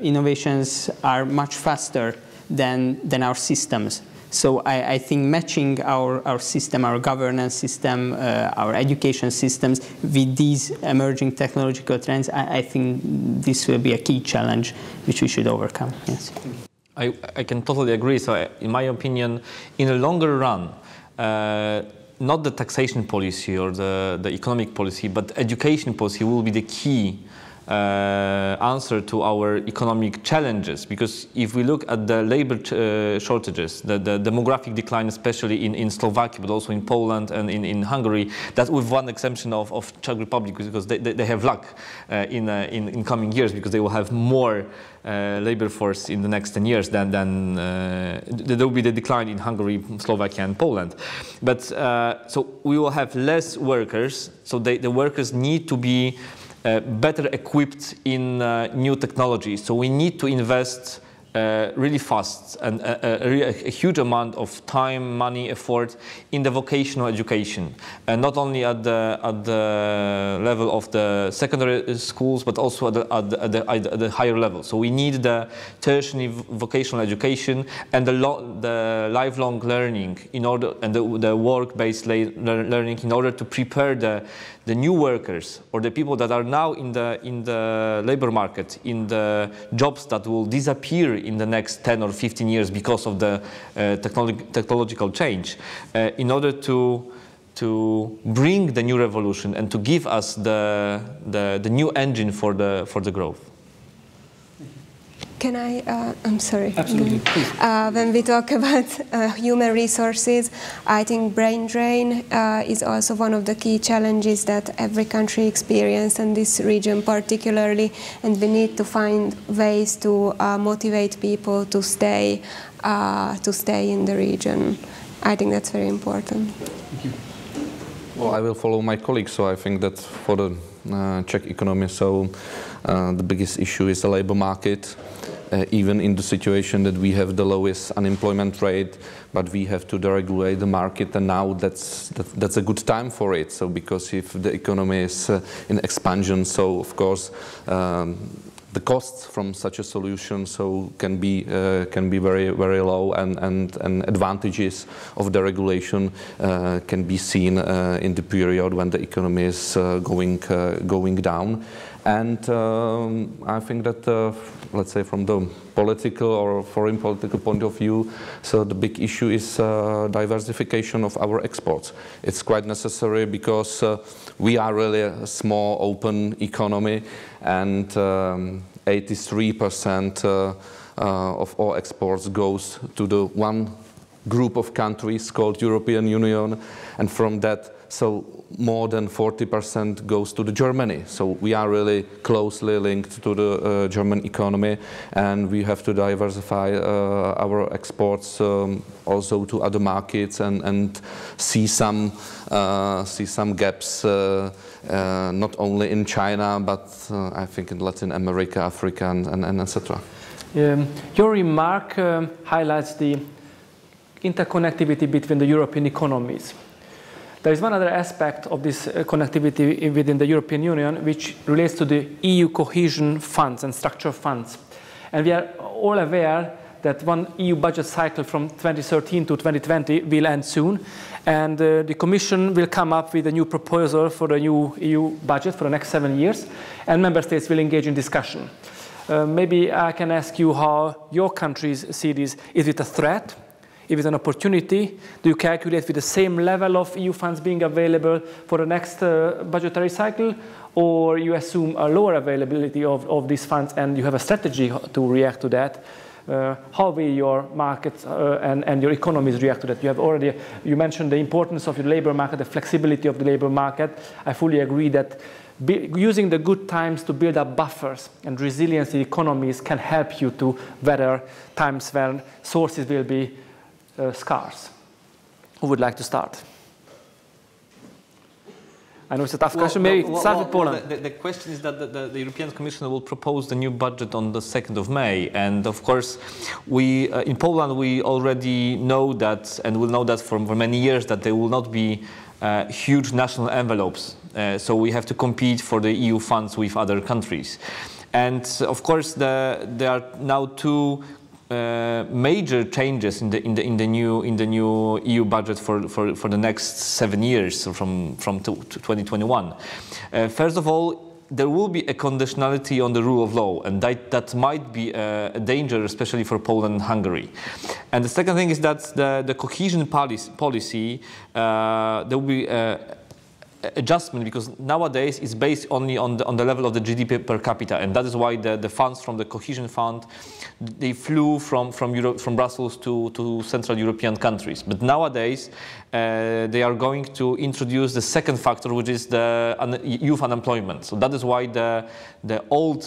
innovations are much faster than our systems. So I think matching our system, our governance system, our education systems with these emerging technological trends, I think this will be a key challenge which we should overcome. Yes. I can totally agree. So in my opinion, in the longer run, not the taxation policy or the economic policy, but education policy will be the key answer to our economic challenges, because if we look at the labor shortages, the demographic decline, especially in Slovakia, but also in Poland and in Hungary, that with one exception of Czech Republic, because they have luck in coming years, because they will have more labor force in the next 10 years than there will be the decline in Hungary, Slovakia and Poland. But so we will have less workers, so the workers need to be better equipped in new technologies. So we need to invest really fast and a huge amount of time, money, effort in the vocational education, and not only at the level of the secondary schools, but also at the higher level. So we need the tertiary vocational education and the lifelong learning in order, and the work-based learning in order to prepare the new workers or the people that are now in the labor market, in the jobs that will disappear in the next 10 or 15 years because of the technological change, in order to bring the new revolution and to give us the new engine for the growth. Can I, I'm sorry. Absolutely, please. When we talk about human resources, I think brain drain is also one of the key challenges that every country experiences, and this region particularly, and we need to find ways to motivate people to stay in the region. I think that's very important. Thank you. Well, I will follow my colleagues, so I think that for the Czech economy, so the biggest issue is the labor market. Even in the situation that we have the lowest unemployment rate, but we have to deregulate the market, and now that's a good time for it. So because if the economy is in expansion, so of course the costs from such a solution so can be very low, and advantages of the regulation can be seen in the period when the economy is going down. And I think that, let's say, from the political or foreign political point of view, so the big issue is diversification of our exports. It's quite necessary because we are really a small, open economy, and 83% of all exports goes to the one group of countries called European Union, and from that, so more than 40% goes to the Germany. So we are really closely linked to the German economy, and we have to diversify our exports also to other markets, and see some gaps not only in China, but I think in Latin America, Africa, and etc. Your remark highlights the interconnectivity between the European economies. There is one other aspect of this connectivity within the European Union which relates to the EU cohesion funds and structural funds. And we are all aware that one EU budget cycle from 2013 to 2020 will end soon, and the Commission will come up with a new proposal for the new EU budget for the next 7 years, and Member States will engage in discussion. Maybe I can ask you how your countries see this. Is it a threat? If it's an opportunity, do you calculate with the same level of EU funds being available for the next budgetary cycle, or you assume a lower availability of these funds and you have a strategy to react to that? How will your markets and your economies react to that? You mentioned the importance of your labor market, the flexibility of the labor market. I fully agree that using the good times to build up buffers and resilience in economies can help you to weather times when sources will be scarce. Who would like to start? I know it's a tough question. Maybe start with Poland. The question is that the European Commission will propose the new budget on the 2nd of May. And of course, we in Poland, we already know that, and will know that for many years, that there will not be huge national envelopes. So we have to compete for the EU funds with other countries. And of course, there are now two major changes in the new EU budget for the next 7 years, so from 2021. First of all, there will be a conditionality on the rule of law, and that might be a danger, especially for Poland and Hungary. And the second thing is that the cohesion policy there will be adjustment, because nowadays it's based only on the level of the GDP per capita, and that is why the funds from the cohesion fund, they flew from Brussels to Central European countries. But nowadays they are going to introduce the second factor, which is the youth unemployment. So that is why the old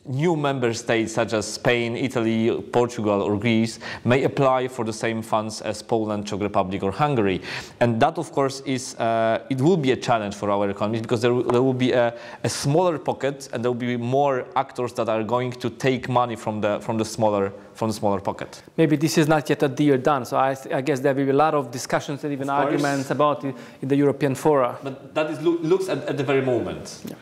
new member states such as Spain, Italy, Portugal or Greece may apply for the same funds as Poland, Czech Republic or Hungary. And that of course is, it will be a challenge for our economies, because there will be a smaller pocket, and there will be more actors that are going to take money from the smaller pocket. Maybe this is not yet a deal done, so I guess there will be a lot of discussions and even arguments about it in the European fora. But that is looks at the very moment. Yeah.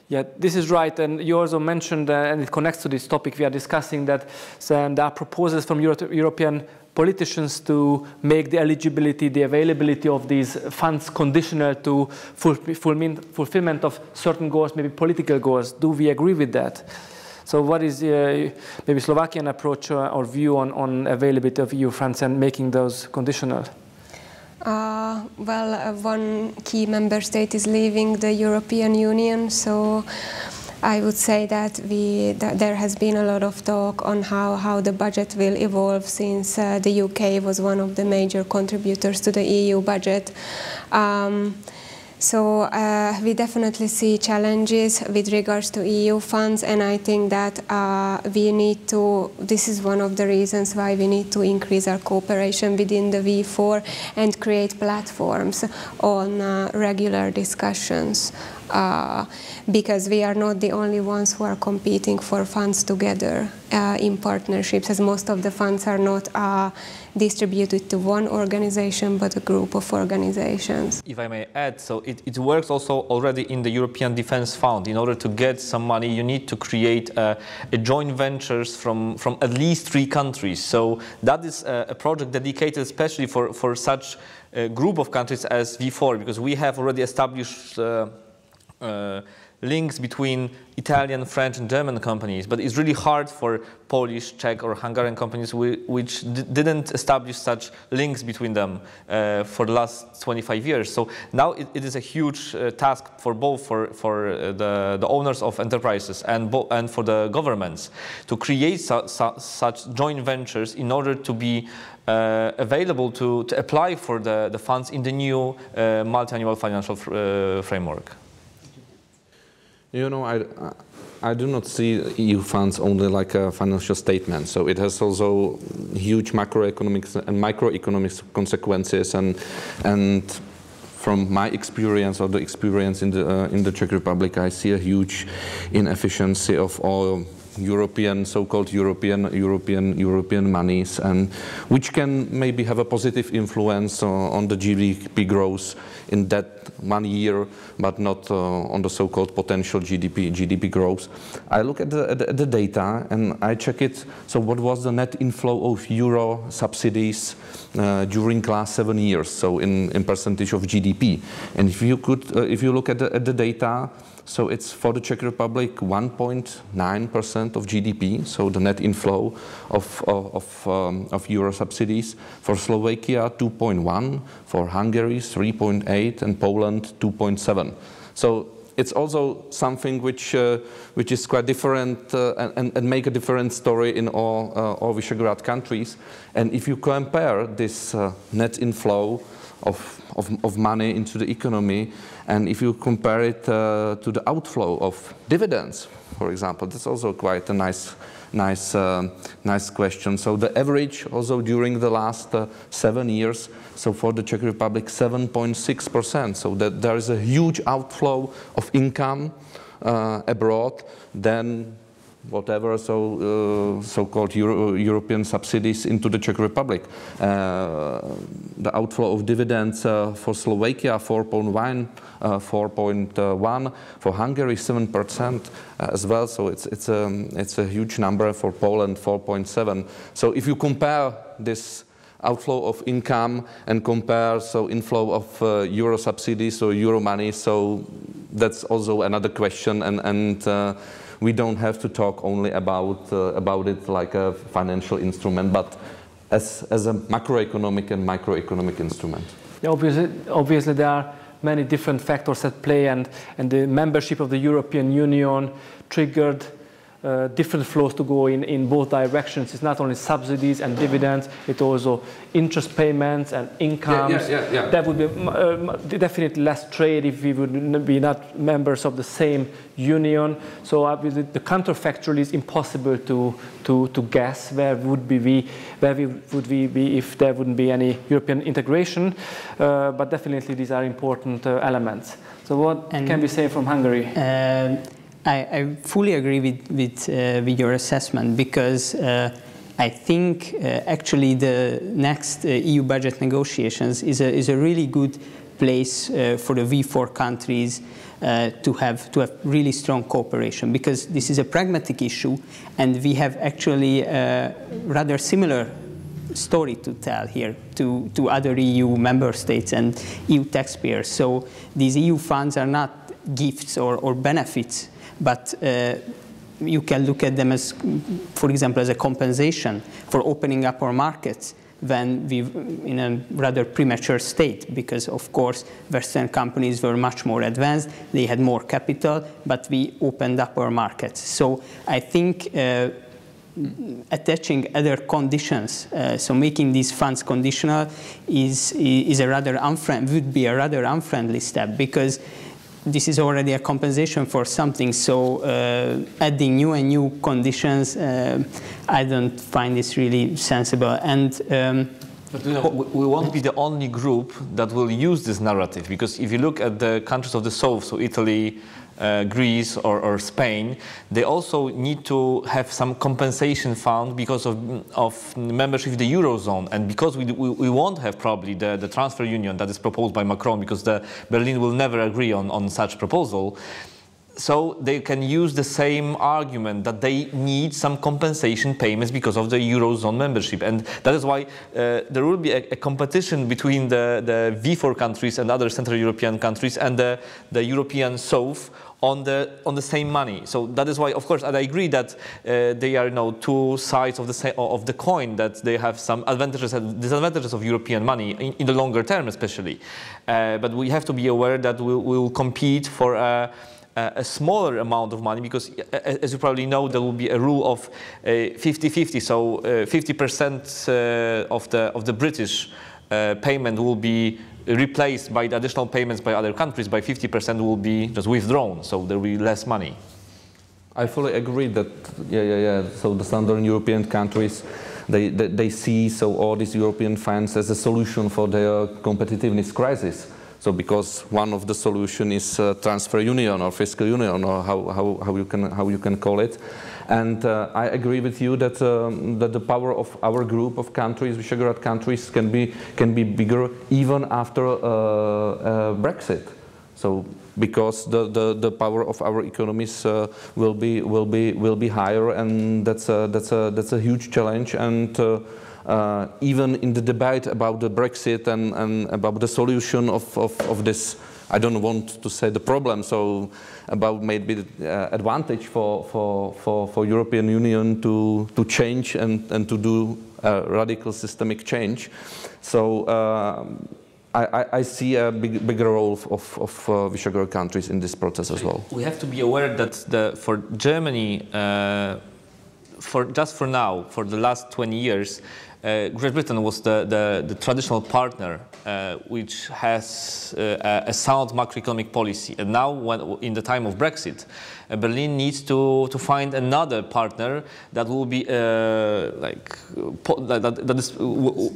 Yeah, this is right, and you also mentioned, and it connects to this topic we are discussing, that there are proposals from European politicians to make the eligibility, the availability of these funds conditional to fulfillment of certain goals, maybe political goals. Do we agree with that? So what is maybe Slovakian approach or view on availability of EU funds and making those conditional? Well, one key member state is leaving the European Union, so I would say that there has been a lot of talk on how the budget will evolve, since the UK was one of the major contributors to the EU budget. So we definitely see challenges with regards to EU funds, and I think that we need to, this is one of the reasons why we need to increase our cooperation within the V4 and create platforms on regular discussions, because we are not the only ones who are competing for funds together in partnerships, as most of the funds are not distributed to one organization but a group of organizations. If I may add, so it works also already in the European Defence Fund. In order to get some money, you need to create a joint ventures from at least 3 countries. So that is a project dedicated especially for such a group of countries as V4, because we have already established links between Italian, French and German companies, but it's really hard for Polish, Czech or Hungarian companies which didn't establish such links between them for the last 25 years. So now it is a huge task for both for the owners of enterprises and for the governments to create such joint ventures in order to be available to apply for the funds in the new multi-annual financial framework. You know, I do not see EU funds only like a financial statement. So it has also huge macroeconomic and microeconomic consequences. And from my experience or the experience in the Czech Republic, I see a huge inefficiency of all European, so-called European monies, and which can maybe have a positive influence on the GDP growth in that 1 year, but not on the so-called potential GDP growth. I look at the data and I check it. So what was the net inflow of euro subsidies during last 7 years? So in percentage of GDP. And if you look at the data, so it's for the Czech Republic 1.9% of GDP, so the net inflow of euro subsidies. For Slovakia 2.1, for Hungary 3.8, and Poland 2.7. So it's also something which is quite different and make a different story in all Visegrad countries. And if you compare this net inflow of money into the economy. And if you compare it to the outflow of dividends, for example, that's also quite a nice question. So the average also during the last 7 years, so for the Czech Republic, 7.6%. So that there is a huge outflow of income abroad, then whatever so-called European subsidies into the Czech Republic. The outflow of dividends for Slovakia 4.1, for Hungary 7% as well. So it's a huge number. For Poland 4.7. So if you compare this outflow of income and compare inflow of euro subsidies or euro money, so that's also another question, and we don't have to talk only about it like a financial instrument, but as a macroeconomic and microeconomic instrument. Yeah, obviously there are many different factors at play, and the membership of the European Union triggered different flows to go in both directions. It's not only subsidies and dividends, it's also interest payments and incomes. Yeah. That would be definitely less trade if we would be not members of the same union. So obviously the counterfactual is impossible to guess where would we be if there wouldn't be any European integration. But definitely these are important elements. So what can we say from Hungary? I fully agree with your assessment, because I think actually the next EU budget negotiations is a really good place for the V4 countries to have really strong cooperation, because this is a pragmatic issue, and we have actually a rather similar story to tell here to other EU member states and EU taxpayers. So these EU funds are not gifts or benefits, but you can look at them as, for example, as a compensation for opening up our markets when we in a rather premature state, because of course Western companies were much more advanced, they had more capital, but we opened up our markets. So I think attaching other conditions, so making these funds conditional is a rather would be a rather unfriendly step, because this is already a compensation for something. So adding new and new conditions, I don't find this really sensible. And but we won't be the only group that will use this narrative, because if you look at the countries of the South, so Italy, Greece or Spain, they also need to have some compensation fund because of membership in the Eurozone, and because we won't have probably the transfer union that is proposed by Macron, because Berlin will never agree on such proposal. So they can use the same argument that they need some compensation payments because of the Eurozone membership. And that is why there will be a competition between the V4 countries and other Central European countries and the European South on the same money. So that is why, of course, and I agree that they are two sides of the coin, that they have some advantages and disadvantages of European money in the longer term, especially. But we have to be aware that we will compete for a smaller amount of money, because as you probably know, there will be a rule of 50-50. So 50% of the British payment will be replaced by the additional payments by other countries. By 50% will be just withdrawn. So there will be less money. I fully agree that So the Southern European countries, they see all these European funds as a solution for their competitiveness crisis. So because one of the solution is transfer union or fiscal union, or how you can call it, and I agree with you that that the power of our group of countries, Visegrad countries, can be bigger even after Brexit. So because the power of our economies will be higher, and that's a huge challenge. And even in the debate about the Brexit and about the solution of this, I don't want to say the problem, so about maybe the advantage for European Union to change and to do a radical systemic change. So I see a bigger role of Visegrad countries in this process as well. We have to be aware that for Germany, just for now, for the last 20 years, Great Britain was the traditional partner which has a sound macroeconomic policy. And now, in the time of Brexit, Berlin needs to find another partner that will be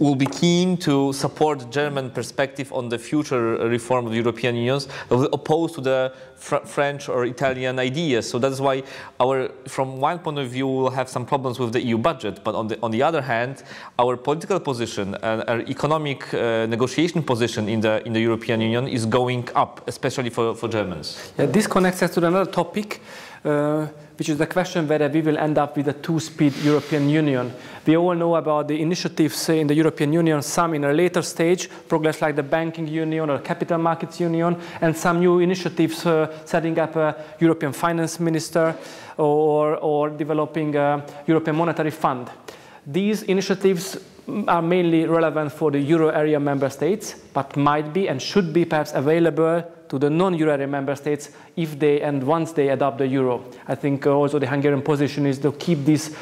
will be keen to support the German perspective on the future reform of the European Union, opposed to the French or Italian ideas. So that's why from one point of view, we'll have some problems with the EU budget. But on the other hand, our political position and our economic negotiation position in the European Union is going up, especially for Germans. Yeah, this connects us to another topic, which is the question whether we will end up with a two-speed European Union. We all know about the initiatives in the European Union, some in a later stage, progress like the banking union or capital markets union, and some new initiatives setting up a European finance minister or developing a European monetary fund. These initiatives are mainly relevant for the euro area member states, but might be and should be perhaps available to the non-euro area member states if they and once they adopt the euro. I think also the Hungarian position is to keep these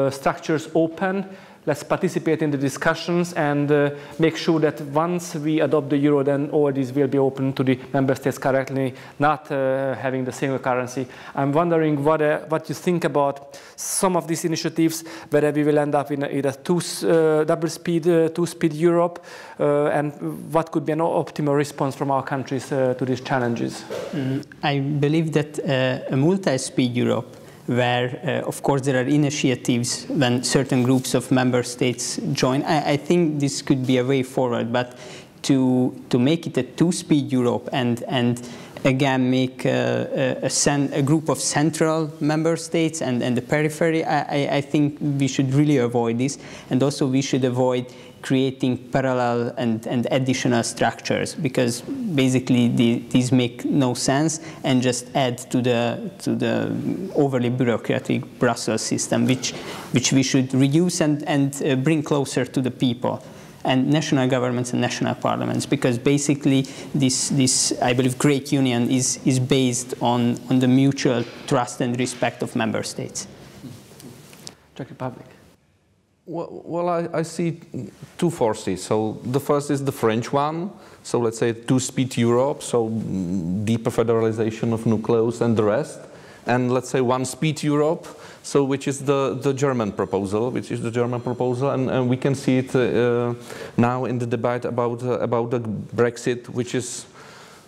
structures open. Let's participate in the discussions and make sure that once we adopt the euro, then all these will be open to the member states correctly, not having the single currency. I'm wondering what you think about some of these initiatives, whether we will end up in a two-speed Europe, and what could be an optimal response from our countries to these challenges. I believe that a multi-speed Europe, where, of course, there are initiatives when certain groups of member states join. I think this could be a way forward, but to make it a two-speed Europe and again make a group of central member states and the periphery, I think we should really avoid this, and also we should avoid creating parallel and additional structures, because basically these make no sense and just add to the overly bureaucratic Brussels system, which we should reduce and bring closer to the people and national governments and national parliaments, because basically this I believe great union is based on the mutual trust and respect of member states. Czech Republic. Well, I see two forces. So the first is the French one. So let's say two-speed Europe, so deeper federalization of nucleus and the rest. And let's say one-speed Europe, so which is the German proposal, and we can see it now in the debate about the Brexit, which is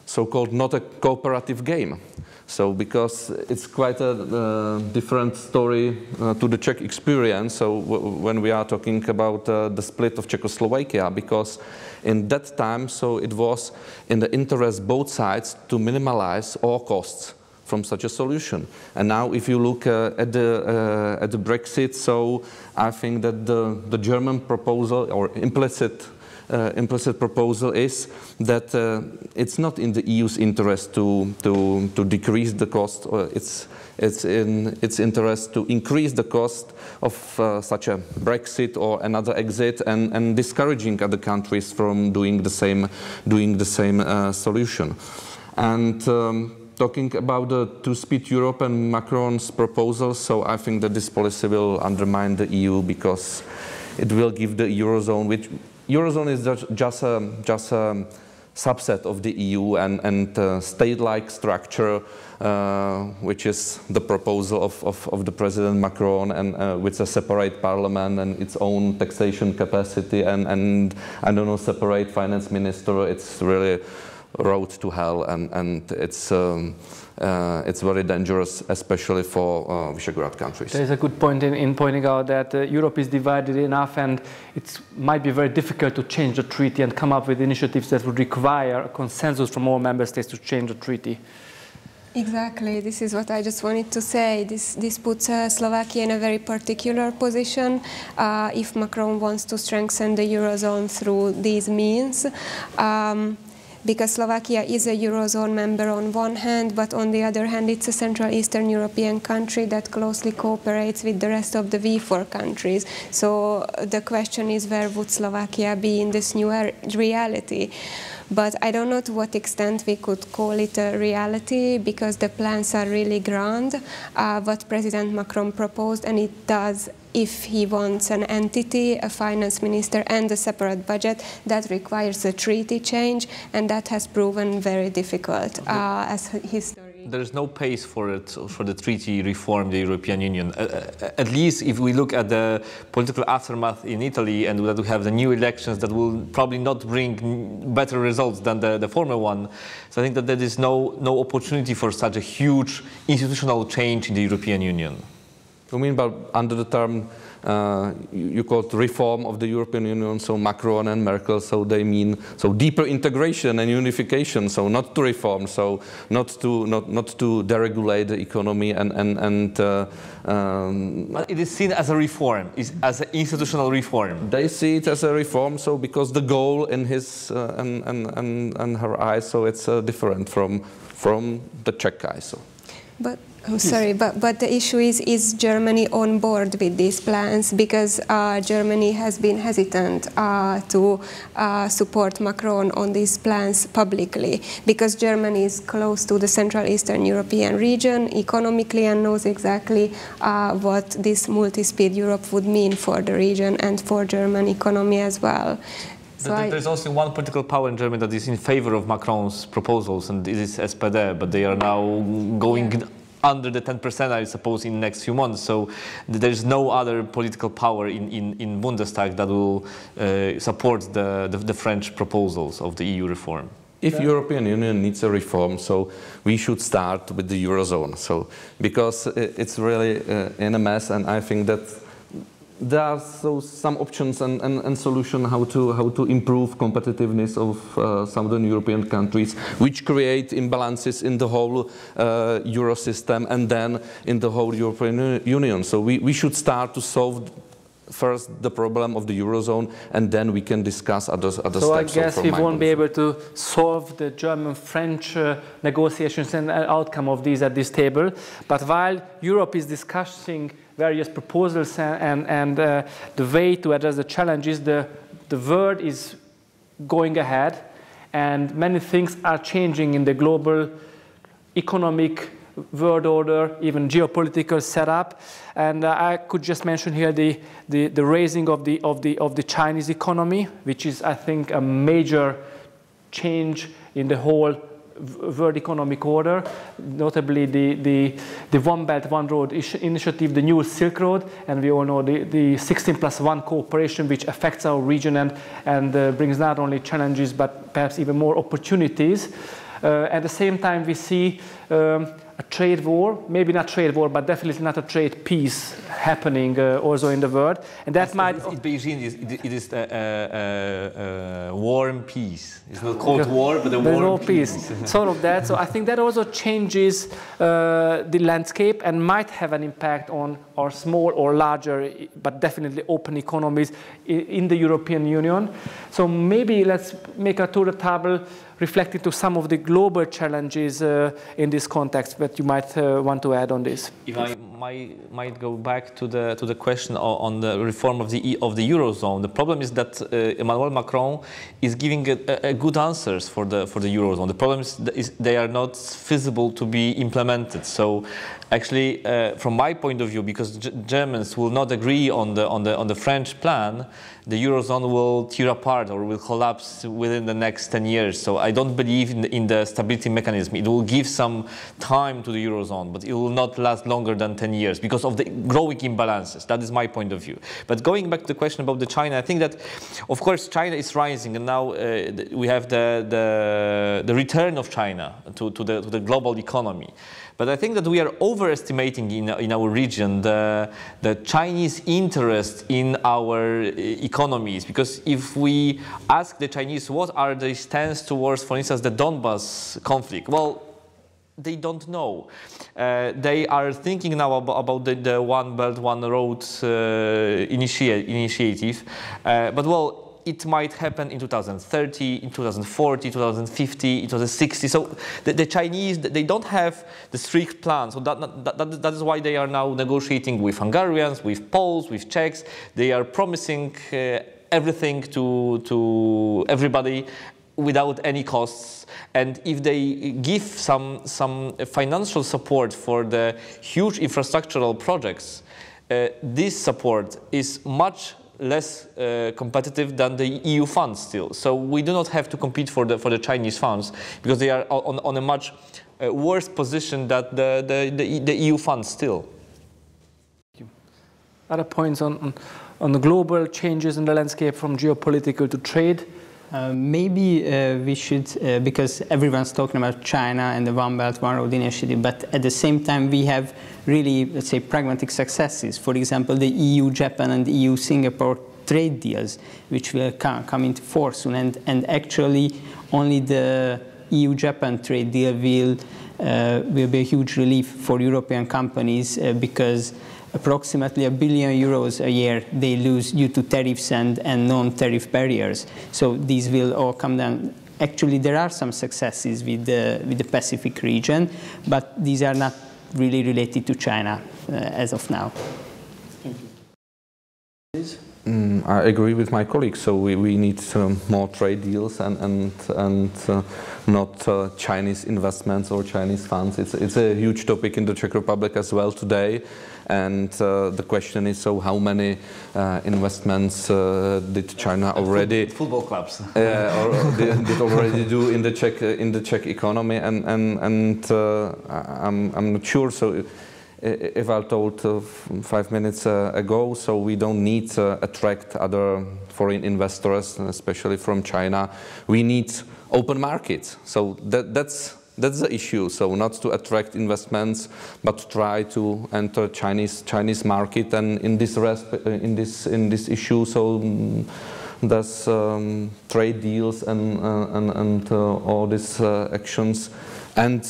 so-called not a cooperative game. So because it's quite a different story to the Czech experience, so when we are talking about the split of Czechoslovakia, because in that time, so it was in the interest both sides to minimize all costs from such a solution. And now if you look at the Brexit, so I think that the German proposal or implicit proposal is that it's not in the EU's interest to decrease the cost. It's in its interest to increase the cost of such a Brexit or another exit, and discouraging other countries from doing the same solution. And talking about the two-speed Europe and Macron's proposal, so I think that this policy will undermine the EU, because it will give the Eurozone, which Eurozone is just a subset of the EU and state-like structure, which is the proposal of the President Macron, and with a separate parliament and its own taxation capacity and I don't know, separate finance minister. It's really road to hell, and it's very dangerous, especially for Visegrad countries. There is a good point in pointing out that Europe is divided enough, and it might be very difficult to change the treaty and come up with initiatives that would require a consensus from all member states to change the treaty. Exactly, this is what I just wanted to say. This puts Slovakia in a very particular position if Macron wants to strengthen the Eurozone through these means. Because Slovakia is a Eurozone member on one hand, but on the other hand, it's a Central Eastern European country that closely cooperates with the rest of the V4 countries. So the question is, where would Slovakia be in this new reality? But I don't know to what extent we could call it a reality, because the plans are really grand, what President Macron proposed, and it does, if he wants an entity, a finance minister and a separate budget, that requires a treaty change, and that has proven very difficult as history. There is no pace for it, for the treaty reform, the European Union. At least if we look at the political aftermath in Italy, and that we have the new elections that will probably not bring better results than the former one. So I think that there is no opportunity for such a huge institutional change in the European Union. You mean about under the term you called reform of the European Union, so Macron and Merkel, so they mean so deeper integration and unification, so not to reform, so not to deregulate the economy but it is seen as a reform, as an institutional reform. They see it as a reform, so because the goal in his and her eyes, so it's different from the Czech guy. So. But I'm sorry, but the issue is Germany on board with these plans? Because Germany has been hesitant to support Macron on these plans publicly, because Germany is close to the Central Eastern European region economically and knows exactly what this multi-speed Europe would mean for the region and for German economy as well. So there's also one political power in Germany that is in favor of Macron's proposals, and it is SPD, but they are now going under the 10%, I suppose, in the next few months. So there's no other political power in Bundestag that will support the French proposals of the EU reform. If European Union needs a reform, so we should start with the Eurozone. So because it's really in a mess, and I think that there are some options and solutions how to improve competitiveness of Southern European countries, which create imbalances in the whole Euro system and then in the whole European Union. So we should start to solve first the problem of the Eurozone, and then we can discuss other steps. So I guess we won't be able to solve the German-French negotiations and outcome of these at this table. But while Europe is discussing various proposals and the way to address the challenges, the world is going ahead, and many things are changing in the global economic world order, even geopolitical setup. And I could just mention here the raising of the Chinese economy, which is, I think, a major change in the whole world economic order, notably the One Belt, One Road initiative, the new Silk Road, and we all know the 16+1 cooperation, which affects our region and brings not only challenges but perhaps even more opportunities. At the same time, we see a trade war, maybe not trade war, but definitely not a trade peace happening also in the world, and that might. Beijing is a warm peace. It's not cold war, but a warm peace. Sort of that. So I think that also changes the landscape and might have an impact on our small or larger, but definitely open economies in the European Union. So maybe let's make a tour de table reflecting to some of the global challenges in this context that you might want to add on this. If I might go back to the question on the reform of the Eurozone, the problem is that Emmanuel Macron is giving a good answers for the Eurozone. The problem is they are not feasible to be implemented. So actually, from my point of view, because Germans will not agree on the French plan, the Eurozone will tear apart or will collapse within the next 10 years. So I don't believe in the stability mechanism. It will give some time to the Eurozone, but it will not last longer than 10 years because of the growing imbalances. That is my point of view. But going back to the question about China, I think that, of course, China is rising, and now we have the return of China to the global economy. But I think that we are overestimating in our region the Chinese interest in our economies. Because if we ask the Chinese what are their stance towards, for instance, the Donbas conflict, well, they don't know. They are thinking now about the One Belt, One Road initiative. But well, it might happen in 2030, in 2040, 2050, 2060. So the Chinese, they don't have the strict plan. So that is why they are now negotiating with Hungarians, with Poles, with Czechs. They are promising everything to everybody. without any costs, and if they give some financial support for the huge infrastructural projects, this support is much less competitive than the EU funds still. So we do not have to compete for the Chinese funds, because they are on a much worse position than the EU funds still. Other points on the global changes in the landscape from geopolitical to trade? Maybe we should, because everyone's talking about China and the One Belt, One Road initiative, but at the same time we have really, let's say, pragmatic successes. For example, the EU-Japan and EU-Singapore trade deals, which will come into force soon. And actually, only the EU-Japan trade deal will be a huge relief for European companies because approximately €1 billion a year they lose due to tariffs and non-tariff barriers. So these will all come down. Actually, there are some successes with the Pacific region, but these are not really related to China as of now. Thank you. I agree with my colleagues. So we need more trade deals and not Chinese investments or Chinese funds. It's a huge topic in the Czech Republic as well today. And the question is, so how many investments did China already football clubs or did already do in the Czech economy? And I'm not sure. So if I told 5 minutes ago, so we don't need to attract other foreign investors, especially from China. We need open markets. So that's the issue. So not to attract investments, but to try to enter Chinese market. And in this issue, so does trade deals and all these actions and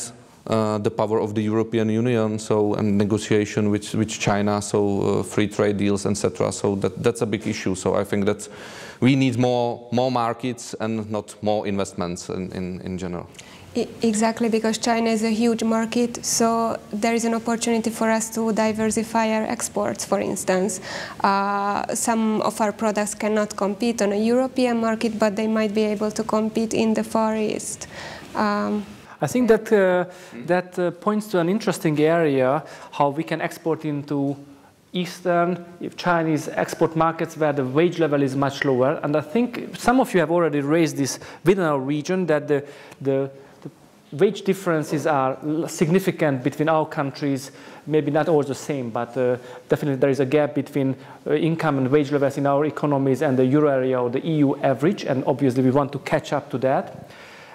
the power of the European Union, so and negotiation with China, so free trade deals, etc. So that's a big issue. So I think that we need more markets and not more investments in general. Exactly, because China is a huge market, so there is an opportunity for us to diversify our exports, for instance. Some of our products cannot compete on a European market, but they might be able to compete in the Far East. I think that points to an interesting area, how we can export into Eastern, Chinese export markets where the wage level is much lower. And I think some of you have already raised this within our region, that the wage differences are significant between our countries, maybe not all the same, but definitely there is a gap between income and wage levels in our economies and the euro area or the EU average, and obviously we want to catch up to that.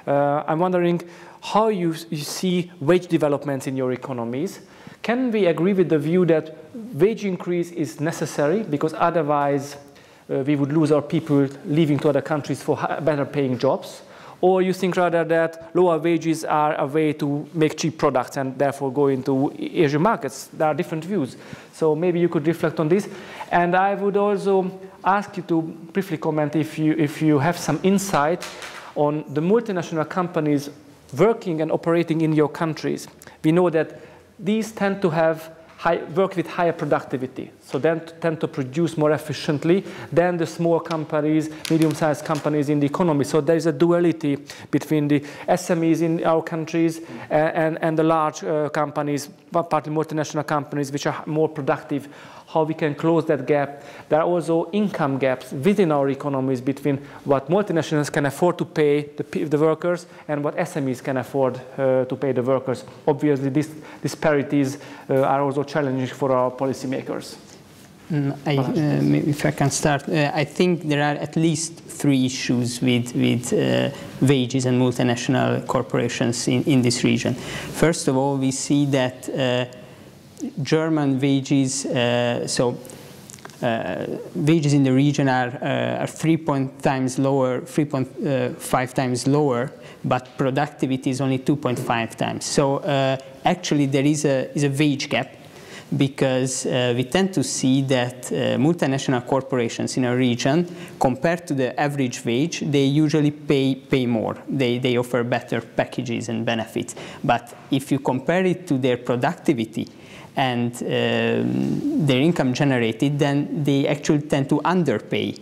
I'm wondering how you see wage developments in your economies. Can we agree with the view that wage increase is necessary, because otherwise we would lose our people leaving to other countries for better paying jobs? Or you think rather that lower wages are a way to make cheap products and therefore go into Asian markets? There are different views. So maybe you could reflect on this. And I would also ask you to briefly comment if you have some insight on the multinational companies working and operating in your countries. We know that these tend to have work with higher productivity, so then tend to produce more efficiently than the small companies, medium-sized companies in the economy. So there is a duality between the SMEs in our countries and the large companies, partly multinational companies, which are more productive. How we can close that gap. There are also income gaps within our economies between what multinationals can afford to pay the workers and what SMEs can afford to pay the workers. Obviously, these disparities are also challenging for our policymakers. If I can start, I think there are at least 3 issues with wages and multinational corporations in this region. First of all, we see that German wages, wages in the region are 3.5 times lower, but productivity is only 2.5 times. So actually there is a wage gap, because we tend to see that multinational corporations in our region, compared to the average wage, they usually pay more. They offer better packages and benefits. But if you compare it to their productivity and their income generated, then they actually tend to underpay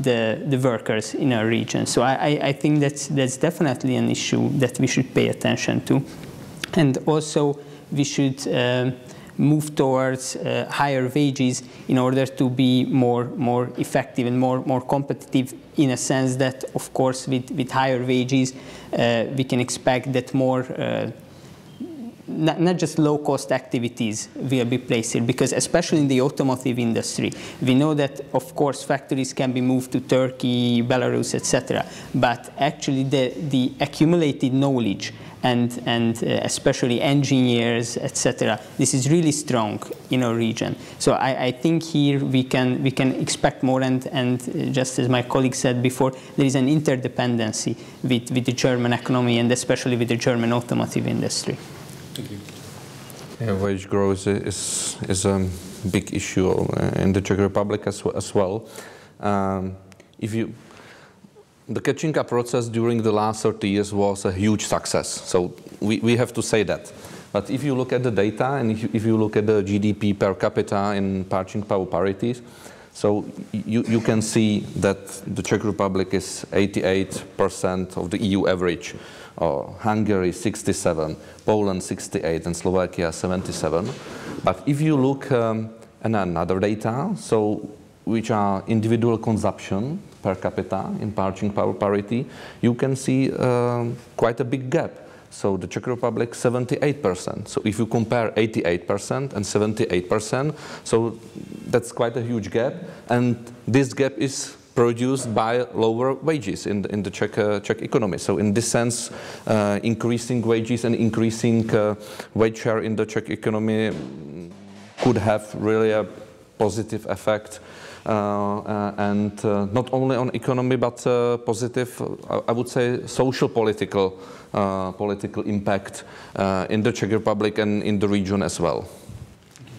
the workers in our region. So I think that's definitely an issue that we should pay attention to. And also we should move towards higher wages in order to be more effective and more competitive, in a sense that, of course, with higher wages, we can expect that more not just low-cost activities will be placed here, because especially in the automotive industry, we know that, of course, factories can be moved to Turkey, Belarus, etc. But actually the accumulated knowledge and especially engineers, etc., this is really strong in our region. So I think here we can expect more, and just as my colleague said before, there is an interdependency with the German economy and especially with the German automotive industry. Thank you. Yeah, wage growth is a big issue in the Czech Republic as well. The catching up process during the last 30 years was a huge success, so we have to say that. But if you look at the data and if you look at the GDP per capita in purchasing power parities, so you can see that the Czech Republic is 88% of the EU average. Hungary 67, Poland 68, and Slovakia 77. But if you look at another data, so which are individual consumption per capita in purchasing power parity, you can see quite a big gap. So the Czech Republic 78%. So if you compare 88% and 78%, so that's quite a huge gap, and this gap is produced by lower wages in the Czech economy. So in this sense, increasing wages and increasing wage share in the Czech economy could have really a positive effect, and not only on economy, but positive, I would say, social political impact in the Czech Republic and in the region as well.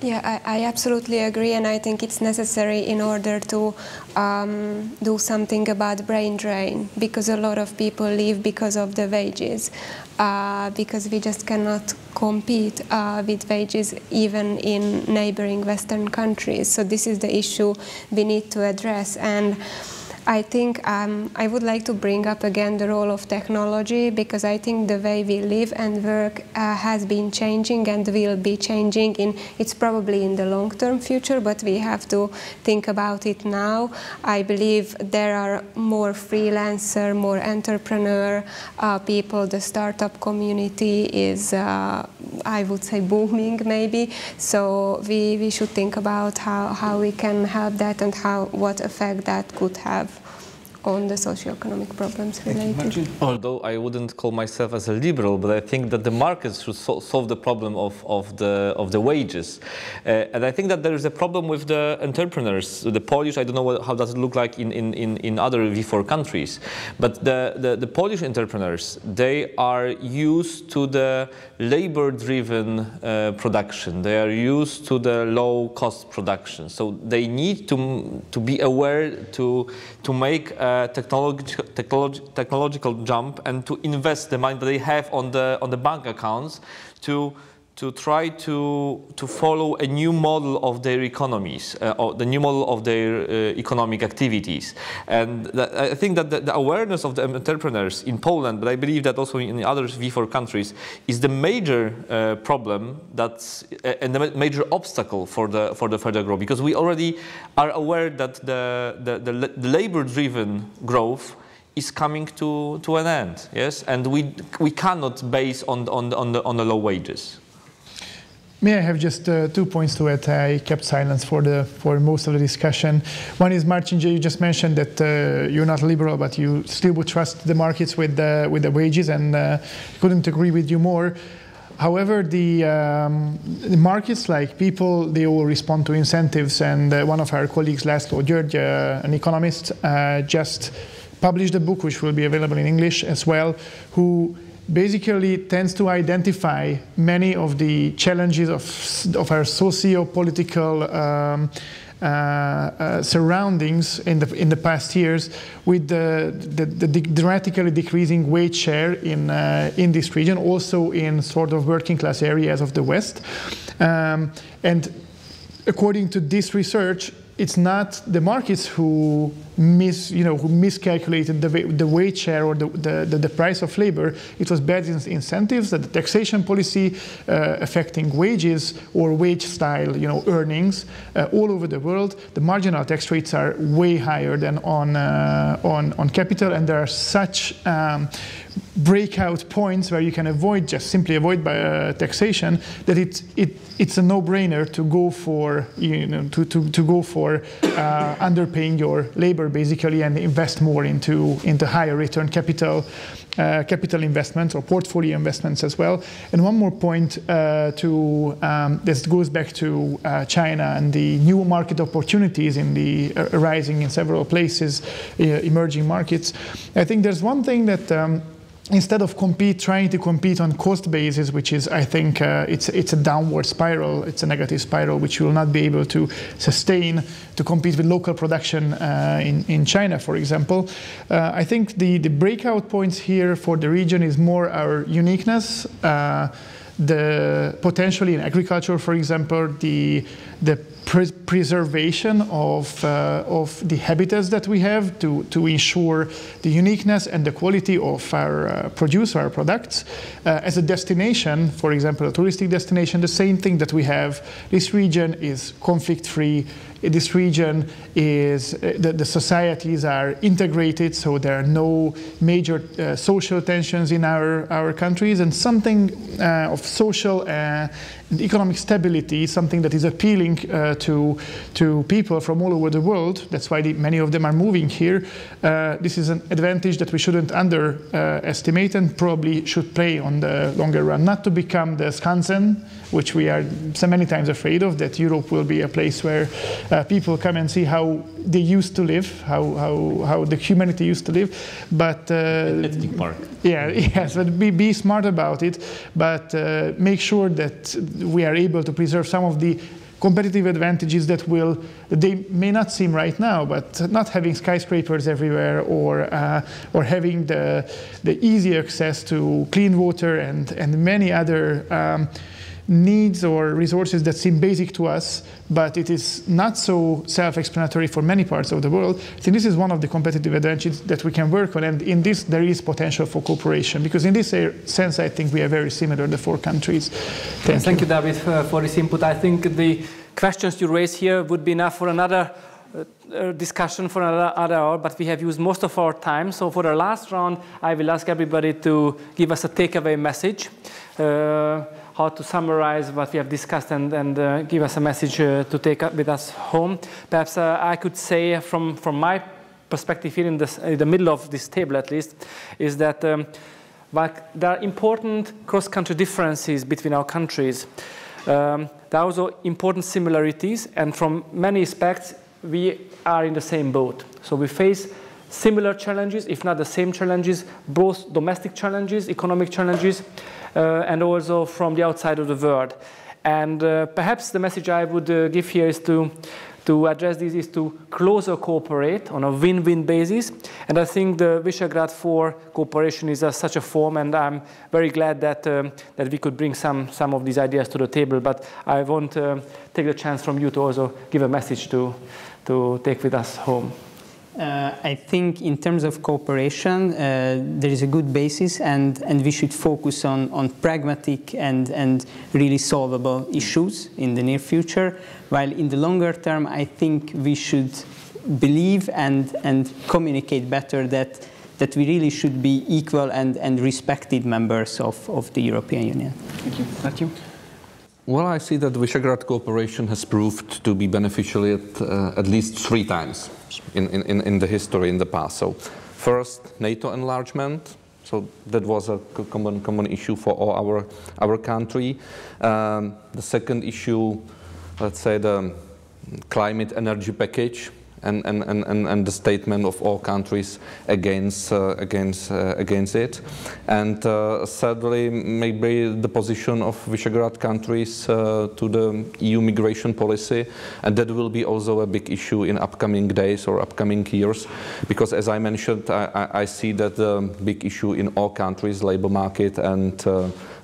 Yeah, I absolutely agree, and I think it's necessary in order to do something about brain drain, because a lot of people leave because of the wages, because we just cannot compete with wages even in neighboring Western countries. So this is the issue we need to address. And I think I would like to bring up again the role of technology, because I think the way we live and work has been changing and will be changing. It's probably in the long-term future, but we have to think about it now. I believe there are more freelancer, more entrepreneur people. The startup community is, I would say, booming maybe. So we should think about how we can help that and what effect that could have on the socio-economic problems related. Although I wouldn't call myself as a liberal, but I think that the markets should solve the problem of the wages. And I think that there is a problem with the entrepreneurs. The Polish, I don't know how does it look like in other V4 countries, but the Polish entrepreneurs, they are used to the labor-driven production. They are used to the low-cost production. So they need to be aware to make technological jump and to invest the money that they have on the bank accounts to try to follow a new model of their economies, or the new model of their economic activities. And I think that the awareness of the entrepreneurs in Poland, but I believe that also in the other V4 countries, is the major problem and the major obstacle for the further growth, because we already are aware that the labor-driven growth is coming to an end, yes, and we cannot base on the low wages. May I have just 2 points to it? I kept silence for most of the discussion. One is, Marcin, you just mentioned that you're not liberal, but you still would trust the markets with the wages, and couldn't agree with you more. However, the markets, like people, they all respond to incentives, and one of our colleagues, László György, an economist, just published a book which will be available in English as well, who basically tends to identify many of the challenges of our socio-political surroundings in the past years, with the dramatically decreasing wage share in this region, also in sort of working class areas of the West. And according to this research, it's not the markets who who miscalculated the wage share or the price of labor. It was bad incentives, that the taxation policy affecting wages or wage style, earnings all over the world. The marginal tax rates are way higher than on capital, and there are such breakout points where you can simply avoid by taxation, that it's a no-brainer to go for underpaying your labor basically and invest more into higher return capital investments or portfolio investments as well. And one more point this goes back to China and the new market opportunities arising in several places, emerging markets. I think there's one thing that instead of trying to compete on cost basis, which is, I think, it's a downward spiral, it's a negative spiral, which you will not be able to sustain to compete with local production in China, for example. I think the breakout points here for the region is more our uniqueness, the potentially in agriculture, for example, the preservation of the habitats that we have to ensure the uniqueness and the quality of our produce, our products. As a destination, for example, a touristic destination, the same thing that we have. This region is conflict-free. This region is, the societies are integrated, so there are no major social tensions in our countries, and something of social and economic stability, something that is appealing to people from all over the world. That's why many of them are moving here. This is an advantage that we shouldn't underestimate and probably should play on the longer run, not to become the Skansen, which we are so many times afraid of, that Europe will be a place where people come and see how they used to live, how the humanity used to live. But park. Yeah, yes, but be smart about it. But make sure that we are able to preserve some of the competitive advantages that they may not seem right now, but not having skyscrapers everywhere, or having the easy access to clean water and many other needs or resources that seem basic to us, but it is not so self-explanatory for many parts of the world. I think this is one of the competitive advantages that we can work on, and in this there is potential for cooperation, because in this sense I think we are very similar, the four countries. Thank you, David, for this input. I think the questions you raise here would be enough for another discussion for another hour, but we have used most of our time. So for the last round, I will ask everybody to give us a takeaway message, how to summarize what we have discussed and give us a message to take up with us home. Perhaps I could say from my perspective here in the middle of this table at least, is that while there are important cross-country differences between our countries, there are also important similarities, and from many aspects we are in the same boat. So we face similar challenges, if not the same challenges, both domestic challenges, economic challenges, and also from the outside of the world. And perhaps the message I would give here is to address this is to closer cooperate on a win-win basis. And I think the Visegrad 4 cooperation is such a form, and I'm very glad that we could bring some of these ideas to the table. But I want to take the chance from you to also give a message to take with us home. I think in terms of cooperation, there is a good basis, and we should focus on pragmatic and really solvable issues in the near future, while in the longer term, I think we should believe and communicate better that we really should be equal and respected members of the European Union. Thank you. Thank you. Well, I see that Visegrad cooperation has proved to be beneficial at least 3 times in the history in the past. So first, NATO enlargement. So that was a common issue for all our country. The second issue, let's say, the climate energy package and the statement of all countries against it. And thirdly, maybe the position of Visegrad countries to the EU migration policy, and that will be also a big issue in upcoming days or upcoming years, because as I mentioned, I see that the big issue in all countries, labor market, and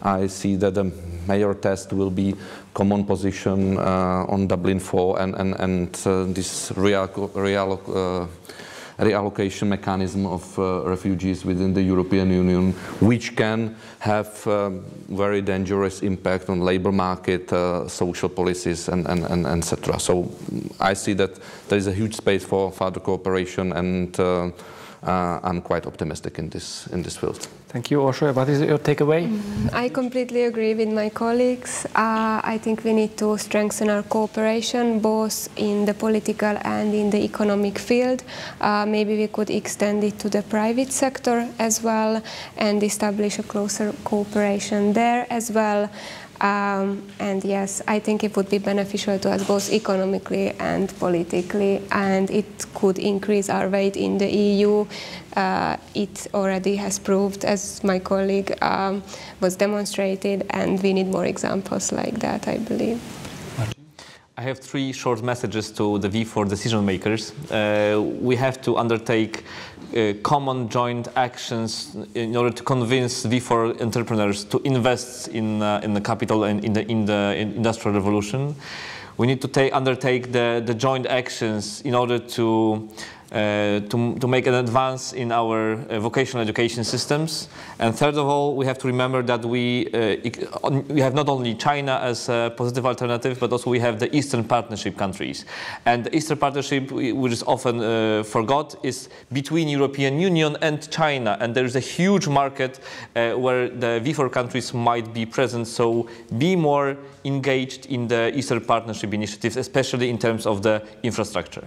I see that the major test will be common position on Dublin 4 and this real reallocation mechanism of refugees within the European Union, which can have very dangerous impact on labor market, social policies, and etc. So I see that there is a huge space for further cooperation, and I'm quite optimistic in this field. Thank you, Orsolya. What is your takeaway? I completely agree with my colleagues. I think we need to strengthen our cooperation both in the political and in the economic field. Maybe we could extend it to the private sector as well and establish a closer cooperation there as well. And yes, I think it would be beneficial to us both economically and politically, and it could increase our weight in the EU. It already has proved, as my colleague was demonstrated, and we need more examples like that, I believe. I have three short messages to the V4 decision makers. We have to undertake common joint actions in order to convince V4 entrepreneurs to invest in the capital and in the industrial revolution. We need to undertake the joint actions in order to make an advance in our vocational education systems. And third of all, we have to remember that we have not only China as a positive alternative, but also we have the Eastern Partnership countries. And the Eastern Partnership, which is often forgot, is between European Union and China. And there is a huge market where the V4 countries might be present. So be more engaged in the Eastern Partnership initiatives, especially in terms of the infrastructure.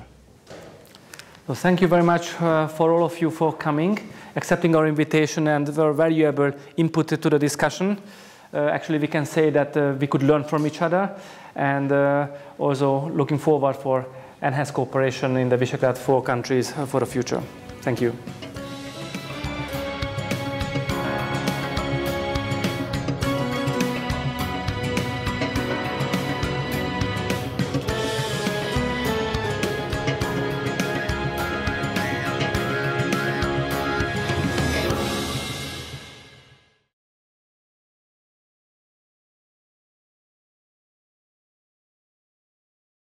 So thank you very much for all of you for coming, accepting our invitation, and your valuable input to the discussion. Actually, we can say that we could learn from each other, and also looking forward for enhanced cooperation in the Visegrad 4 countries for the future. Thank you.